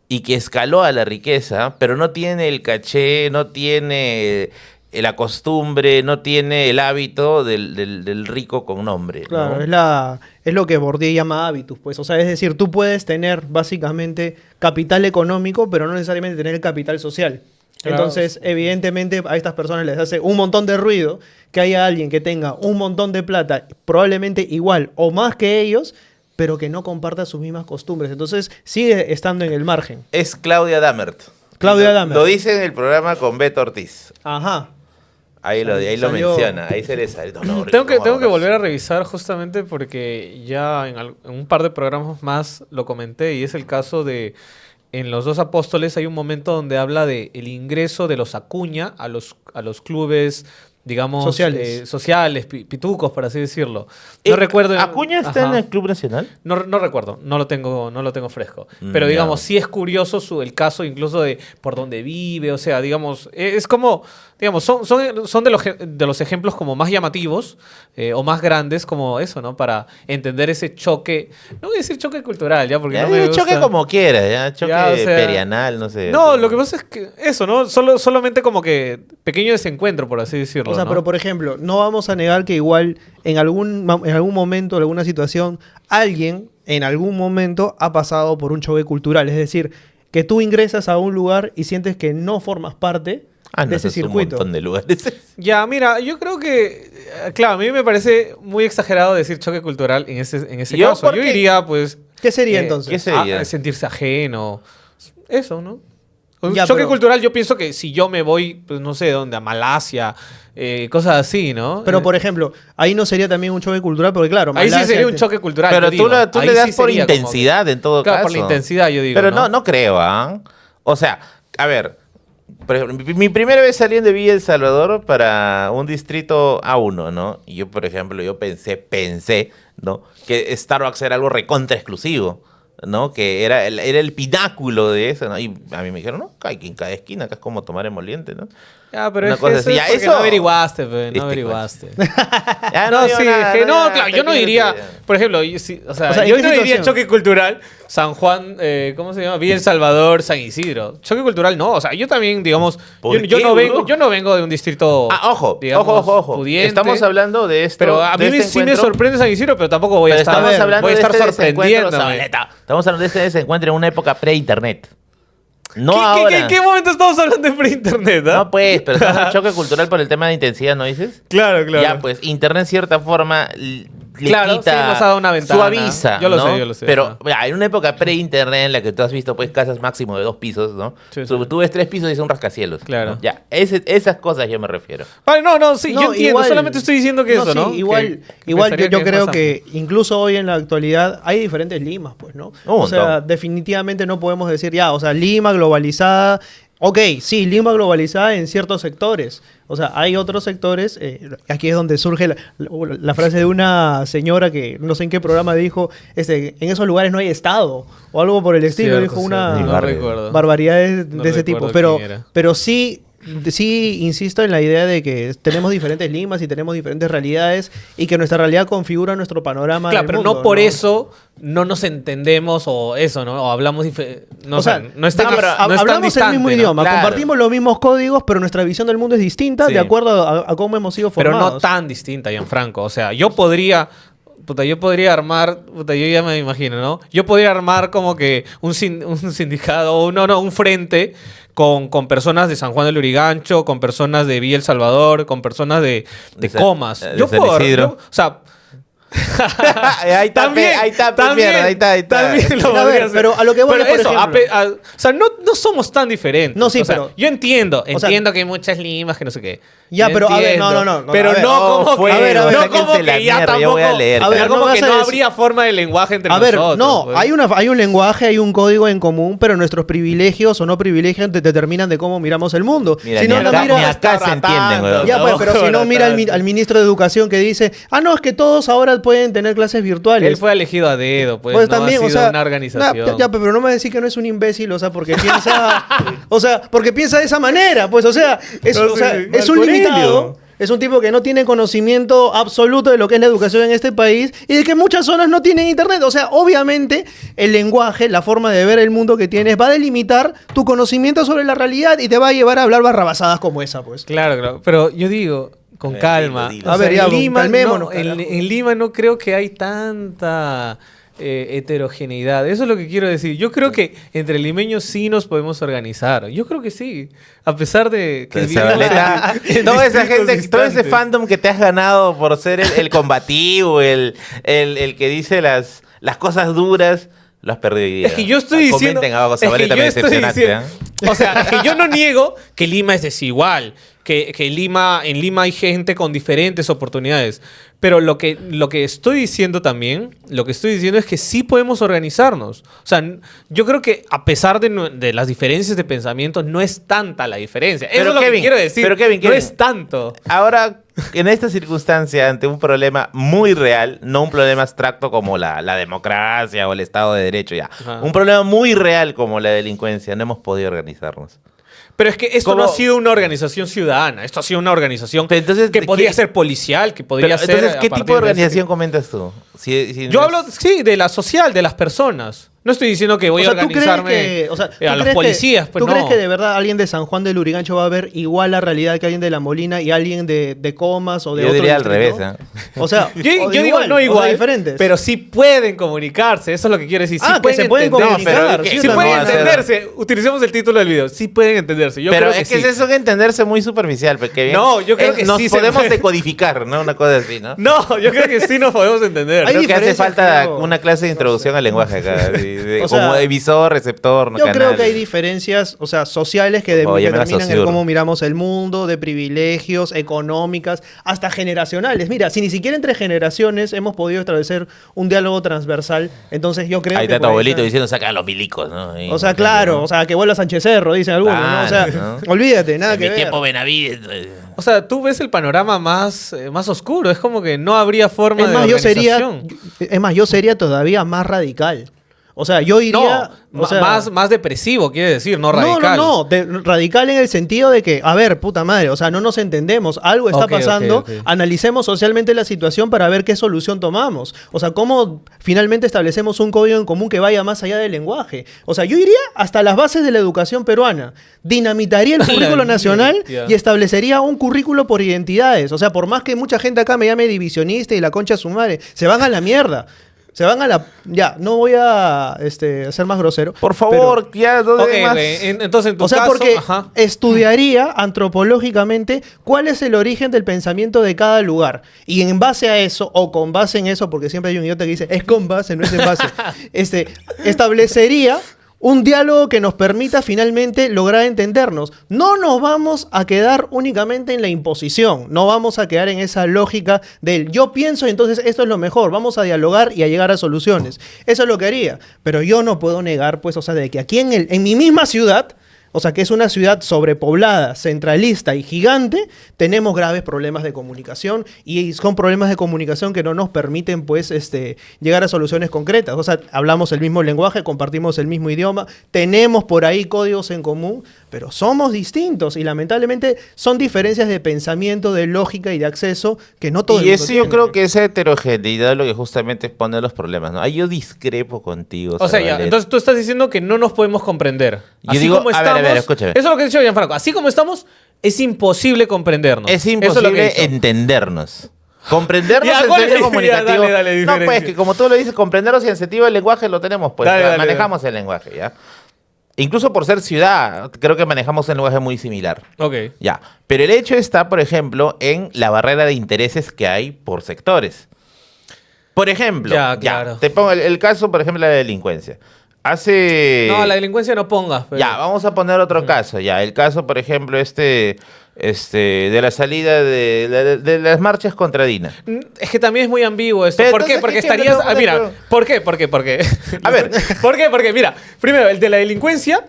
A: y que escaló a la riqueza, pero no tiene el caché, no tiene la costumbre, no tiene el hábito del rico con nombre, ¿no?
B: Claro, es lo que Bourdieu llama hábitus, pues. O sea, es decir, tú puedes tener básicamente capital económico, pero no necesariamente tener el capital social.
C: Claro.
B: Entonces, evidentemente, a estas personas les hace un montón de ruido que haya alguien que tenga un montón de plata, probablemente igual o más que ellos, pero que no comparta sus mismas costumbres. Entonces, sigue estando en el margen.
A: Es Claudia Damert.
B: Claudia Damert.
A: Lo dice en el programa con Beto Ortiz.
B: Ajá.
A: Ahí lo
B: Salió.
A: menciona, ahí se le sale. No,
C: Tengo que volver a revisar justamente porque ya en un par de programas más lo comenté y es el caso de en Los Dos Apóstoles hay un momento donde habla de el ingreso de los Acuña a los clubes, digamos,
B: Sociales.
C: pitucos, por así decirlo. No recuerdo.
A: ¿Acuña está
C: Ajá.
A: en el Club Nacional?
C: No recuerdo, no lo tengo fresco.
A: Mm,
C: Pero digamos,
A: ya.
C: sí es curioso el caso incluso de por dónde vive, o sea, digamos, es como, digamos, son de los ejemplos como más llamativos o más grandes como eso, ¿no? Para entender ese choque, no voy a decir choque cultural, ya, porque no me gusta.
A: Choque como quiera, ya, choque
C: Ya, o sea,
A: perianal, no sé.
C: No, lo que pasa es que eso, ¿no? Solamente como que pequeño desencuentro, por así decirlo.
B: O sea,
C: ¿no?
B: pero por ejemplo, no vamos a negar que igual en algún momento, en alguna situación, alguien en algún momento ha pasado por un choque cultural. Es decir, que tú ingresas a un lugar y sientes que no formas parte de ese circuito.
A: Un montón de lugares.
C: Ya, mira, yo creo que, claro, a mí me parece muy exagerado decir choque cultural en ese caso. Yo diría, pues...
B: ¿Qué sería entonces?
A: ¿Qué sería?
C: Sentirse ajeno. Eso, ¿no? Un
B: Ya,
C: choque
B: pero-
C: cultural, yo pienso que si yo me voy, pues no sé dónde, a Malasia, cosas así, ¿no?
B: Pero, por ejemplo, ahí no sería también un choque cultural, porque claro,
C: ahí sí
B: Malasia
C: sería un
B: te-
C: choque cultural.
A: Pero
C: yo digo.
A: tú
C: Ahí
A: le das
C: sí
A: por
C: sería como
A: intensidad en todo
C: claro,
A: caso.
C: por la intensidad, yo digo.
A: Pero no creo, ¿ah? O sea, a ver, por ejemplo, mi primera vez saliendo de Villa El Salvador para un distrito A1, ¿no? Y yo, por ejemplo, pensé, ¿no? Que Starbucks era algo recontra exclusivo, ¿no? Que era el pináculo de eso, ¿no? Y a mí me dijeron, no, hay que en cada esquina, acá es como tomar emoliente, ¿no?
C: Ya, pero
A: Una
C: es
A: cosa
C: que
A: así.
C: eso
A: Ya,
C: es porque
A: eso-
C: no averiguaste, pe, no
A: Este,
C: averiguaste.
A: Ya
C: No,
A: digo
C: sí,
A: nada,
C: que
A: no,
C: no,
A: ya,
C: claro, yo no
A: tranquilo,
C: diría,
A: ya.
C: por ejemplo,
B: ¿en
C: yo
B: qué
C: no diría
B: situación?
C: choque cultural San Juan, ¿cómo se llama? Villa El Salvador, San Isidro. Choque cultural no, o sea, yo también, digamos,
A: ¿Por
C: yo
A: qué,
C: no vengo,
A: bro?
C: yo no vengo de un distrito,
A: Ojo,
C: digamos,
A: ojo.
C: pudiente.
A: Estamos hablando de esto.
C: Pero a mí
A: de este
C: sí me
A: encuentro.
C: sorprende San Isidro, pero tampoco voy a
A: Pero
C: estar,
A: estamos hablando
C: voy a
A: de
C: estar
A: este desencuentro,
C: sorprendiéndome.
A: Zabaleta. Estamos hablando de este desencuentro en una época pre-internet. No
C: ¿Qué,
A: ahora.
C: ¿En qué momento estamos hablando de pre-internet?
A: No, pues, pero estamos en choque cultural por el tema de intensidad, ¿no dices?
C: Claro, claro.
A: Ya, pues, internet en cierta forma le
C: Claro,
A: quita,
C: sí, nos ha dado una ventana.
A: suaviza,
C: Yo lo
A: ¿no?
C: sé, yo lo sé,
A: Pero
C: ajá.
A: ya, en una época pre-internet en la que tú has visto pues casas máximo de 2 pisos, ¿no?
C: Sí,
A: tú,
C: sí.
A: tú ves 3 pisos y es un rascacielos.
C: Claro.
A: ¿no? Ya, esas cosas yo me refiero.
C: Vale, no, sí,
B: No,
C: yo entiendo,
B: igual-
C: solamente estoy diciendo que
B: no,
C: eso,
B: sí,
C: ¿no?
B: Igual,
C: Que
B: igual
C: pensaría
B: yo
C: es
B: creo
C: más
B: que incluso hoy en la actualidad hay diferentes Limas, pues, ¿no? O sea,
A: montón.
B: definitivamente no podemos decir ya, o sea, Lima globalizada. Ok, sí, Lima globalizada en ciertos sectores. O sea, hay otros sectores. Aquí es donde surge la frase de una señora que no sé en qué programa dijo: en esos lugares no hay Estado. O algo por el estilo.
C: Cierto,
B: Dijo una
C: cierto, no
A: barrio.
C: recuerdo.
B: barbaridades
C: No
B: de ese tipo.
C: recuerdo quién era.
B: Pero sí insisto en la idea de que tenemos diferentes Limas y tenemos diferentes realidades y que nuestra realidad configura nuestro panorama.
C: Claro,
B: del
C: pero
B: mundo,
C: no por eso no nos entendemos o eso, ¿no? O hablamos no,
B: O sea,
C: no es tan,
B: de que
C: no es tan
B: hablamos
C: distante,
B: el mismo
C: ¿no?
B: idioma,
A: Claro.
B: compartimos los mismos códigos, pero nuestra visión del mundo es distinta
C: Sí.
B: de acuerdo a cómo hemos sido
C: Pero
B: formados.
C: no tan distinta, Gianfranco. O sea, yo podría armar, yo ya me imagino, ¿no? Yo podría armar como que un sindicato, o un frente con personas de San Juan del Lurigancho, con personas de Villa El Salvador, con personas de Comas.
A: de
C: Yo
A: San
C: puedo,
A: Isidro.
C: o sea,
A: ahí está, mierda, ahí está.
C: También lo
B: A ver,
C: podría hacer.
B: pero a lo que voy
C: Pero
B: es, por
C: eso,
B: ejemplo-
C: o sea, no somos tan diferentes.
B: No, sí,
C: O sea,
B: pero-
C: yo entiendo
B: o sea-
C: que hay muchas limas, que no sé qué.
B: Ya,
C: Yo
B: pero a ver,
C: entiendo.
B: no,
C: Pero
B: a ver,
C: no como
A: fue,
C: que,
B: a ver,
C: no
A: sáquense
C: como
A: la
C: que ya
A: mierda,
C: tampoco,
A: yo voy a leer.
B: A ver,
C: ya
B: no
C: como
B: vas
C: que
B: a
C: no
B: decir-
C: habría forma de lenguaje entre
B: A ver,
C: nosotros.
B: no,
C: pues.
B: hay un lenguaje, hay un código en común, pero nuestros privilegios o no privilegios determinan de cómo miramos el mundo.
A: Mira,
B: si
A: ni
B: no, no
A: acá-
B: mira,
A: ni acá se entienden, weón.
B: Ya, pues, pero si no, mira
C: Baratante.
B: al ministro de Educación que dice: no, es que todos ahora pueden tener clases virtuales.
C: Él fue elegido a dedo, pues,
B: Pues
C: no
B: también,
C: ha
B: o
C: sido
B: sea,
C: una organización.
B: ya, pero no me decir que no es un imbécil, o sea, porque piensa, porque piensa de esa manera, pues, o sea, es,
C: No,
B: o sea,
C: sí,
B: es un
C: Marco
B: limitado.
C: Aurelio.
B: Es un tipo que no tiene conocimiento absoluto de lo que es la educación en este país y de que muchas zonas no tienen internet. O sea, obviamente el lenguaje, la forma de ver el mundo que tienes va a delimitar tu conocimiento sobre la realidad y te va a llevar a hablar barrabasadas como esa, pues.
C: Claro, pero yo digo, con calma.
A: dilo.
B: A ver, ya,
C: en Lima,
B: calmémonos,
C: en
B: carajo.
C: Lima no creo que hay tanta heterogeneidad. Eso es lo que quiero decir. Yo creo que entre limeños sí nos podemos organizar. Yo creo que sí. A pesar de que
A: Zabaleta,
C: en
A: toda esa
C: distritos
A: gente, todo ese
C: distantes.
A: fandom que te has ganado por ser el combativo, el que dice las cosas duras, lo has perdido hoy día.
C: Es que yo estoy diciendo.
A: Comenten abajo,
C: es que
A: Zabaleta,
C: yo
A: me
C: estoy
A: decepcionaste.
C: diciendo-
A: ¿eh?
C: O sea, es que yo no niego que Lima es desigual, que en Lima hay gente con diferentes oportunidades. Pero lo que estoy diciendo también, es que sí podemos organizarnos. O sea, yo creo que a pesar de las diferencias de pensamiento, no es tanta la diferencia. Eso
A: Pero
C: es lo que
A: Kevin,
C: quiero decir.
A: pero Kevin,
C: no es tanto.
A: Ahora, en esta circunstancia, ante un problema muy real, no un problema abstracto como la democracia o el Estado de Derecho, ya.
C: Ajá.
A: Un problema muy real como la delincuencia, no hemos podido organizarnos.
C: Pero es que esto
A: ¿Cómo?
C: no ha sido una organización ciudadana. Esto ha sido una organización
A: Pero entonces,
C: que
A: ¿de
C: podría
A: qué-
C: ser policial, que podría
A: Pero,
C: ser...
A: entonces,
C: a
A: ¿qué
C: partir
A: tipo de
C: de ese-
A: organización comentas tú? Si
C: Yo
A: no
C: hablo,
A: es-
C: sí, de la social, de las personas. No estoy diciendo que voy a organizarme a los policías. Pues
B: ¿Tú crees que de verdad alguien de San Juan de Lurigancho va a ver igual la realidad que alguien de La Molina y alguien de Comas o de
A: yo
B: otro
A: diría
B: distrito?
A: al revés.
B: O sea,
C: yo digo no igual,
B: o sea, diferentes.
C: pero sí pueden comunicarse. Eso es lo que quiero decir. Sí
B: que se pueden comunicar.
A: No,
C: sí pueden entenderse. Utilicemos el título del video. Sí pueden entenderse. Yo
A: pero
C: creo
A: es que es eso que entenderse muy superficial. Porque
C: no, yo creo que
A: nos
C: sí
A: podemos decodificar, ¿no? Una cosa así, ¿no?
C: No, yo creo que sí nos podemos entender.
A: Creo que hace falta una clase de introducción al lenguaje acá. Como emisor, receptor,
B: yo creo que hay diferencias, o sea, sociales que determinan el cómo miramos el mundo, de privilegios, económicas, hasta generacionales. Mira, si ni siquiera entre generaciones hemos podido establecer un diálogo transversal, entonces yo creo
A: ahí
B: que...
A: Ahí está tu abuelito diciendo saca los milicos, ¿no?
B: Ahí, o sea, claro, ¿no? O sea, que vuelva a Sánchez Cerro, dicen algunos, ¿no? O sea, ¿no? Olvídate, nada en que ver. En mi
A: tiempo Benavides...
C: O sea, tú ves el panorama más oscuro. Es como que no habría forma de organización.
B: Es más, yo sería todavía más radical. O sea, yo iría...
C: No, o sea, más depresivo, quiere decir, no radical.
B: No. Radical en el sentido de que, a ver, puta madre, o sea, no nos entendemos, algo está pasando, okay. Analicemos socialmente la situación para ver qué solución tomamos. O sea, cómo finalmente establecemos un código en común que vaya más allá del lenguaje. O sea, yo iría hasta las bases de la educación peruana, dinamitaría el currículo nacional y establecería un currículo por identidades. O sea, por más que mucha gente acá me llame divisionista y la concha su madre, se van a la mierda. Se van a la... Ya, no voy a ser más grosero.
A: Por favor, pero... ya, ¿dónde
C: okay,
A: más?
C: Entonces, en tu caso...
B: porque estudiaría antropológicamente cuál es el origen del pensamiento de cada lugar. Y en base a eso, o con base en eso, porque siempre hay un idiota que dice, es con base, no es en base, establecería un diálogo que nos permita finalmente lograr entendernos. No nos vamos a quedar únicamente en la imposición. No vamos a quedar en esa lógica del yo pienso y entonces esto es lo mejor. Vamos a dialogar y a llegar a soluciones. Eso es lo que haría. Pero yo no puedo negar, pues, o sea, de que aquí en mi misma ciudad... O sea, que es una ciudad sobrepoblada, centralista y gigante, tenemos graves problemas de comunicación y son problemas de comunicación que no nos permiten, pues, llegar a soluciones concretas. O sea, hablamos el mismo lenguaje, compartimos el mismo idioma, tenemos por ahí códigos en común, pero somos distintos y lamentablemente son diferencias de pensamiento, de lógica y de acceso que no todo el mundo
A: tiene. Y eso yo creo que esa heterogeneidad es lo que justamente pone los problemas, ¿no? Ahí yo discrepo contigo.
C: O sea, ya, entonces tú estás diciendo que no nos podemos comprender.
A: Yo así digo, como estamos, escúchame.
C: Eso es lo que dice Gianfranco. Así como estamos, es imposible comprendernos.
A: Es imposible entendernos. Comprendernos en sentido comunicativo.
C: Dale,
A: no, pues, que como tú lo dices, comprendernos y en sentido del lenguaje lo tenemos, pues. Manejamos el lenguaje, ¿ya? Incluso por ser ciudad, creo que manejamos un lenguaje muy similar.
C: Ok.
A: Ya. Pero el hecho está, por ejemplo, en la barrera de intereses que hay por sectores. Por ejemplo,
C: claro.
A: Te pongo el caso, por ejemplo, de la delincuencia.
C: No, la delincuencia no pongas. Pero...
A: Ya, vamos a poner otro caso. Ya, el caso, por ejemplo, de la salida de las marchas contra Dina.
C: Es que también es muy ambiguo esto. ¿Por qué? Porque estarías... mira, ¿por qué?
A: A ver.
C: ¿Por qué? Porque, mira, primero, el de la delincuencia,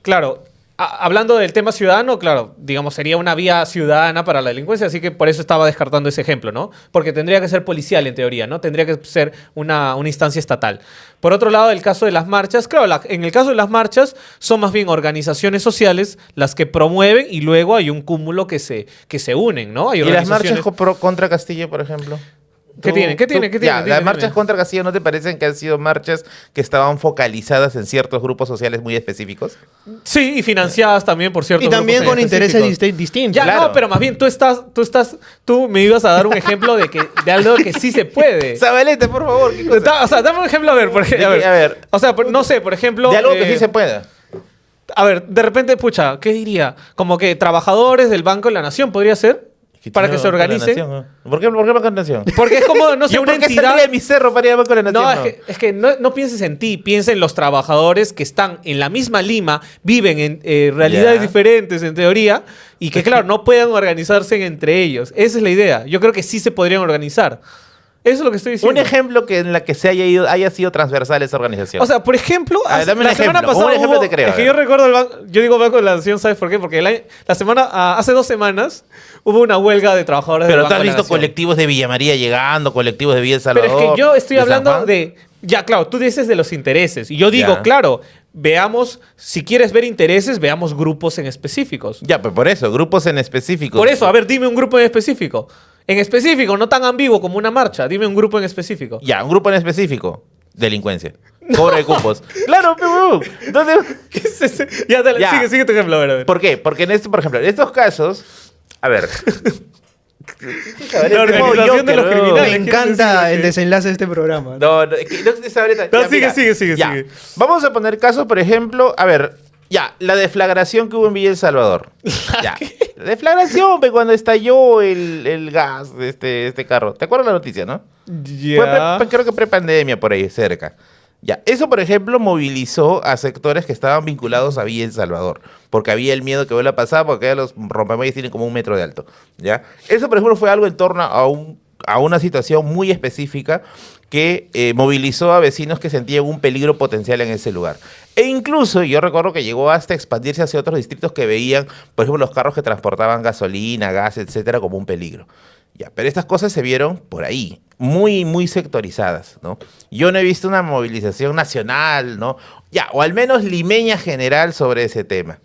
C: claro... Hablando del tema ciudadano, claro, digamos, sería una vía ciudadana para la delincuencia, así que por eso estaba descartando ese ejemplo, ¿no? Porque tendría que ser policial, en teoría, ¿no? Tendría que ser una instancia estatal. Por otro lado, el caso de las marchas, claro, en el caso de las marchas son más bien organizaciones sociales las que promueven y luego hay un cúmulo que se unen, ¿no? Hay
A: ¿Y las marchas contra Castillo, por ejemplo?
C: ¿Qué tienen?
A: Las marchas contra Castillo, ¿no te parecen que han sido marchas que estaban focalizadas en ciertos grupos sociales muy específicos?
C: Sí, y financiadas también por ciertos grupos.
B: Y también con intereses distintos.
C: Ya, claro. No, pero más bien tú me ibas a dar un ejemplo de algo que sí se puede.
A: Zabaleta, por favor. ¿Qué cosa?
C: O sea, dame un ejemplo, a ver. O sea, no sé, por ejemplo...
A: De algo que sí se pueda.
C: A ver, de repente, pucha, ¿qué diría? Como que trabajadores del Banco de la Nación, ¿podría ser? Para que se organicen.
A: ¿Por qué Banco de la Nación?
C: Porque es como, no sé, una entidad...
A: de mi cerro para ir al Banco de la Nación?
C: No, es que no pienses en ti, piensa en los trabajadores que están en la misma Lima, viven en realidades diferentes, en teoría, y que, claro, no puedan organizarse entre ellos. Esa es la idea. Yo creo que sí se podrían organizar. Eso es lo que estoy diciendo.
A: Un ejemplo en la que haya sido transversal esa organización.
C: O sea, por ejemplo,
A: dame la semana pasada un ejemplo te creo.
C: Es que yo recuerdo yo digo Banco de la Nación, ¿sabes por qué? Porque hace 2 semanas hubo una huelga de trabajadores del Banco de la Nación.
A: Pero tú has visto colectivos de Villa María llegando, colectivos de Villa El Salvador.
C: Pero es que yo estoy hablando de... Ya, claro, tú dices de los intereses. Y yo digo, claro, veamos, si quieres ver intereses, veamos grupos en específicos.
A: Ya, pues por eso, grupos en específico.
C: Por eso, a ver, dime un grupo en específico. En específico, no tan ambiguo como una marcha. Dime un grupo en específico.
A: Ya, un grupo en específico. delincuencia. Cobro de cupos. Claro, pero entonces...
C: ¿Qué es ese? Ya. Sigue tu ejemplo, a ver.
A: ¿Por qué? Porque por ejemplo, en estos casos... A ver...
C: La organización de los criminales.
B: Me encanta el desenlace de este programa.
A: No, sigue. Vamos a poner casos, por ejemplo, a ver, la deflagración que hubo en Villa El Salvador. La deflagración, cuando estalló el gas de este carro. ¿Te acuerdas la noticia, no? Fue creo que prepandemia por ahí cerca. Eso, por ejemplo, movilizó a sectores que estaban vinculados a Villa El Salvador, porque había el miedo que vuelva a pasar, porque ya los rompemuelles tienen como 1 metro de alto, ¿ya? Eso, por ejemplo, fue algo en torno a una situación muy específica que movilizó a vecinos que sentían un peligro potencial en ese lugar. E incluso, yo recuerdo que llegó hasta expandirse hacia otros distritos que veían, por ejemplo, los carros que transportaban gasolina, gas, etcétera, como un peligro. Pero estas cosas se vieron por ahí, muy, muy sectorizadas, ¿no? Yo no he visto una movilización nacional, ¿no? O al menos limeña general sobre ese tema.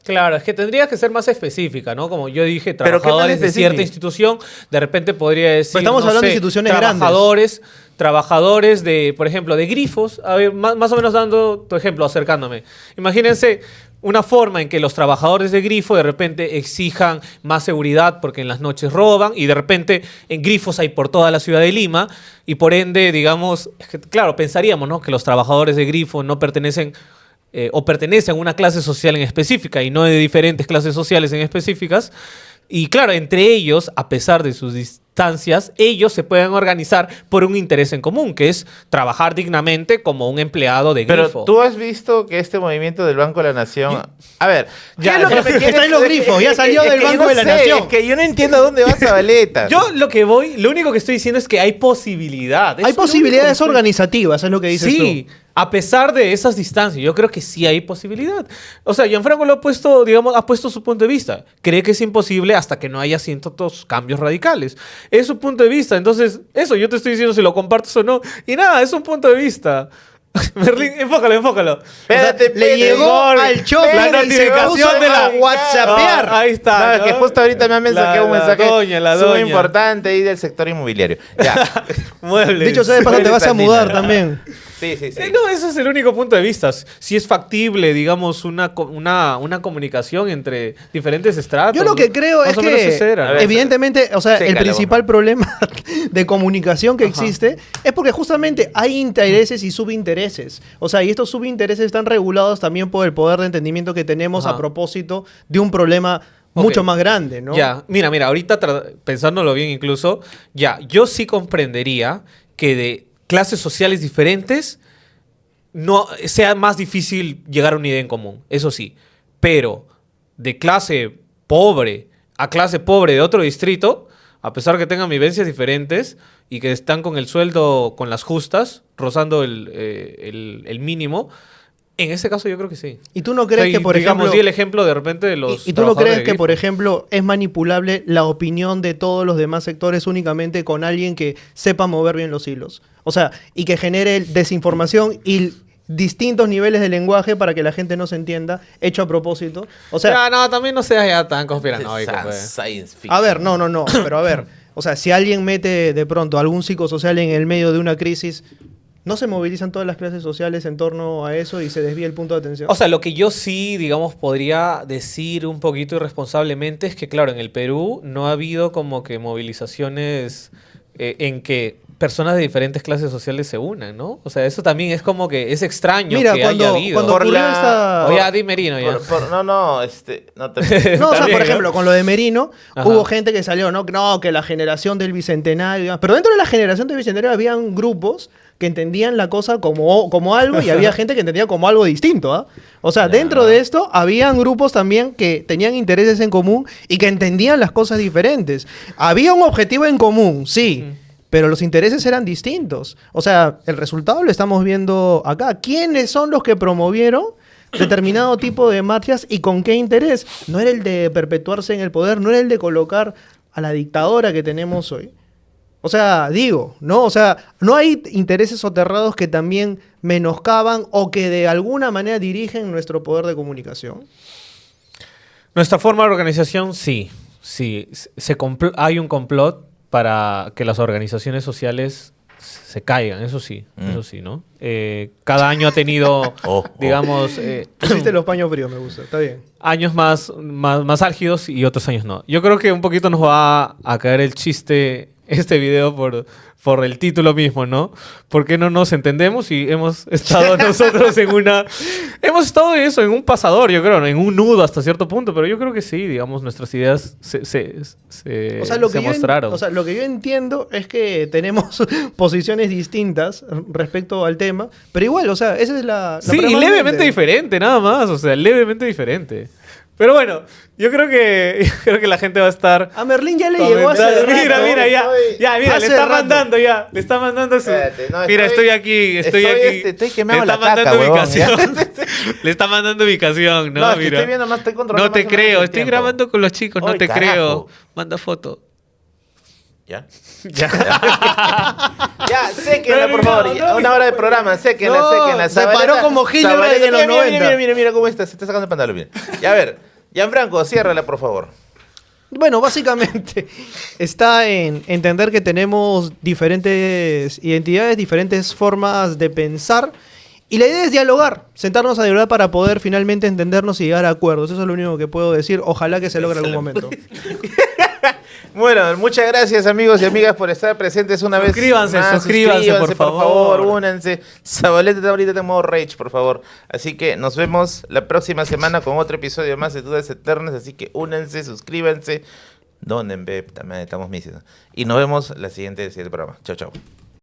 C: Claro, es que tendría que ser más específica, ¿no? Como yo dije, trabajadores de cierta institución, de repente podría decir,
B: pero estamos hablando de instituciones
C: grandes. Trabajadores de, por ejemplo, de grifos. A ver, más o menos dando tu ejemplo, acercándome. Imagínense una forma en que los trabajadores de grifo de repente exijan más seguridad porque en las noches roban y de repente en grifos hay por toda la ciudad de Lima y por ende, digamos, claro, pensaríamos, ¿no? Que los trabajadores de grifo no pertenecen o pertenecen a una clase social en específica y no de diferentes clases sociales en específicas. Y claro, entre ellos, a pesar de sus distancias, ellos se pueden organizar por un interés en común, que es trabajar dignamente como un empleado de grifo.
A: Pero tú has visto que este movimiento del Banco de la Nación... A ver,
B: ¿qué es lo que me quieres? Está en los grifos, ya salió del Banco de la Nación.
A: Es que yo no entiendo a dónde va Zabaleta.
C: Yo lo único que estoy diciendo es que hay posibilidad.
B: Hay posibilidades organizativas, es lo que dices tú.
C: Sí, a pesar de esas distancias, yo creo que sí hay posibilidad. O sea, Gianfranco lo ha puesto, digamos, ha puesto su punto de vista. Cree que es imposible hasta que no haya ciertos cambios radicales. Es su punto de vista. Entonces, eso, yo te estoy diciendo si lo compartes o no. Y nada, es un punto de vista. Merlín, enfócalo.
B: Espérate, le llegó al Choque
C: la notificación de la
B: WhatsAppar.
C: Ahí está.
A: No, es que justo ahorita me han mensajeado un mensaje
C: muy
A: importante ahí del sector inmobiliario.
C: Muebles.
B: Dicho sea de paso, te vas a mudar también.
A: Sí.
C: No, ese es el único punto de vista. Si es factible, digamos, una comunicación entre diferentes estratos.
B: Yo lo que creo es que, evidentemente, o sea, el principal problema de comunicación que existe es porque justamente hay intereses y subintereses. O sea, y estos subintereses están regulados también por el poder de entendimiento que tenemos a propósito de un problema mucho más grande, ¿no?
C: Mira, ahorita pensándolo bien incluso, yo sí comprendería que de clases sociales diferentes no sea más difícil llegar a una idea en común, eso sí. Pero de clase pobre a clase pobre de otro distrito, a pesar que tengan vivencias diferentes y que están con el sueldo con las justas, rozando el mínimo, en ese caso yo creo que sí.
B: ¿Y tú no crees que, por ejemplo...
C: di el ejemplo de repente de los...
B: ¿Y tú no crees que, por ejemplo, es manipulable la opinión de todos los demás sectores únicamente con alguien que sepa mover bien los hilos? O sea, y que genere desinformación y distintos niveles de lenguaje para que la gente no se entienda, hecho a propósito. O sea...
C: también no seas ya tan conspiranoico.
A: Science fiction.
B: A ver, no. Pero a ver, o sea, si alguien mete de pronto algún psicosocial en el medio de una crisis... ¿No se movilizan todas las clases sociales en torno a eso y se desvía el punto de atención?
C: O sea, lo que yo sí, digamos, podría decir un poquito irresponsablemente es que, claro, en el Perú no ha habido como que movilizaciones en que personas de diferentes clases sociales se unan, ¿no? O sea, eso también es como que es extraño. Mira, que haya habido.
B: Cuando ocurrió esta...
C: O ya, di Merino ya.
A: No te...
B: No, o sea, por ejemplo, con lo de Merino, hubo gente que salió, ¿no? No, que la generación del Bicentenario... Pero dentro de la generación del Bicentenario habían grupos que entendían la cosa como algo y había gente que entendía como algo distinto, ¿ah? O sea, dentro de esto habían grupos también que tenían intereses en común y que entendían las cosas diferentes. Había un objetivo en común, sí, pero los intereses eran distintos. O sea, el resultado lo estamos viendo acá. ¿Quiénes son los que promovieron determinado tipo de marchas y con qué interés? No era el de perpetuarse en el poder, no era el de colocar a la dictadora que tenemos hoy. O sea, digo, ¿no? O sea, ¿no hay intereses soterrados que también menoscaban o que de alguna manera dirigen nuestro poder de comunicación?
C: Nuestra forma de organización, sí. Sí. Hay un complot para que las organizaciones sociales se caigan, eso sí, ¿no? Cada año ha tenido, digamos...
B: Pusiste los paños fríos, me gusta, está bien.
C: Años más álgidos y otros años no. Yo creo que un poquito nos va a caer el chiste este video por el título mismo, ¿no? ¿Por qué no nos entendemos? Y hemos estado nosotros hemos estado en eso, en un pasador, yo creo, ¿no? En un nudo hasta cierto punto, pero yo creo que sí, digamos, nuestras ideas se mostraron.
B: Lo que yo entiendo es que tenemos posiciones distintas respecto al tema, pero igual, o sea, esa es la
C: sí, y levemente diferente, nada más, o sea, levemente diferente. Pero bueno, yo creo que la gente va a estar...
B: A Merlín ya le llegó hace rato.
C: Mira, mira, le está mandando ya. Le está mandando su...
A: Espérate, no,
C: mira, estoy aquí.
A: Estoy quemado la caca, huevón.
C: Le está mandando ubicación, ¿no?
A: No,
C: mira.
A: estoy viendo más, estoy controlando.
C: No te
A: más o menos
C: creo,
A: el
C: estoy
A: tiempo.
C: grabando con los chicos, no
A: Ay,
C: te
A: carajo.
C: creo. Manda foto.
A: ¿Ya?
C: Ya.
A: Ya, séquenla, por favor.
C: No,
A: Una hora de programa, séquenla,
B: No,
A: séquenla.
B: se paró como Hitler en los 90.
A: Mira cómo está, se está sacando el pantalón. Mira. Ya, a ver, Gianfranco, ciérrala, por favor.
B: Bueno, básicamente está en entender que tenemos diferentes identidades, diferentes formas de pensar. Y la idea es dialogar, sentarnos a dialogar para poder finalmente entendernos y llegar a acuerdos. Eso es lo único que puedo decir. Ojalá que se logre en algún momento.
A: Bueno, muchas gracias amigos y amigas por estar presentes una vez más.
C: Suscríbanse, por favor.
A: Únanse. Zabaleta está ahorita en modo rage, por favor. Así que nos vemos la próxima semana con otro episodio más de Dudas Eternas. Así que únanse, suscríbanse. Donen, también estamos misios. Y nos vemos la siguiente programa. Chao, chao.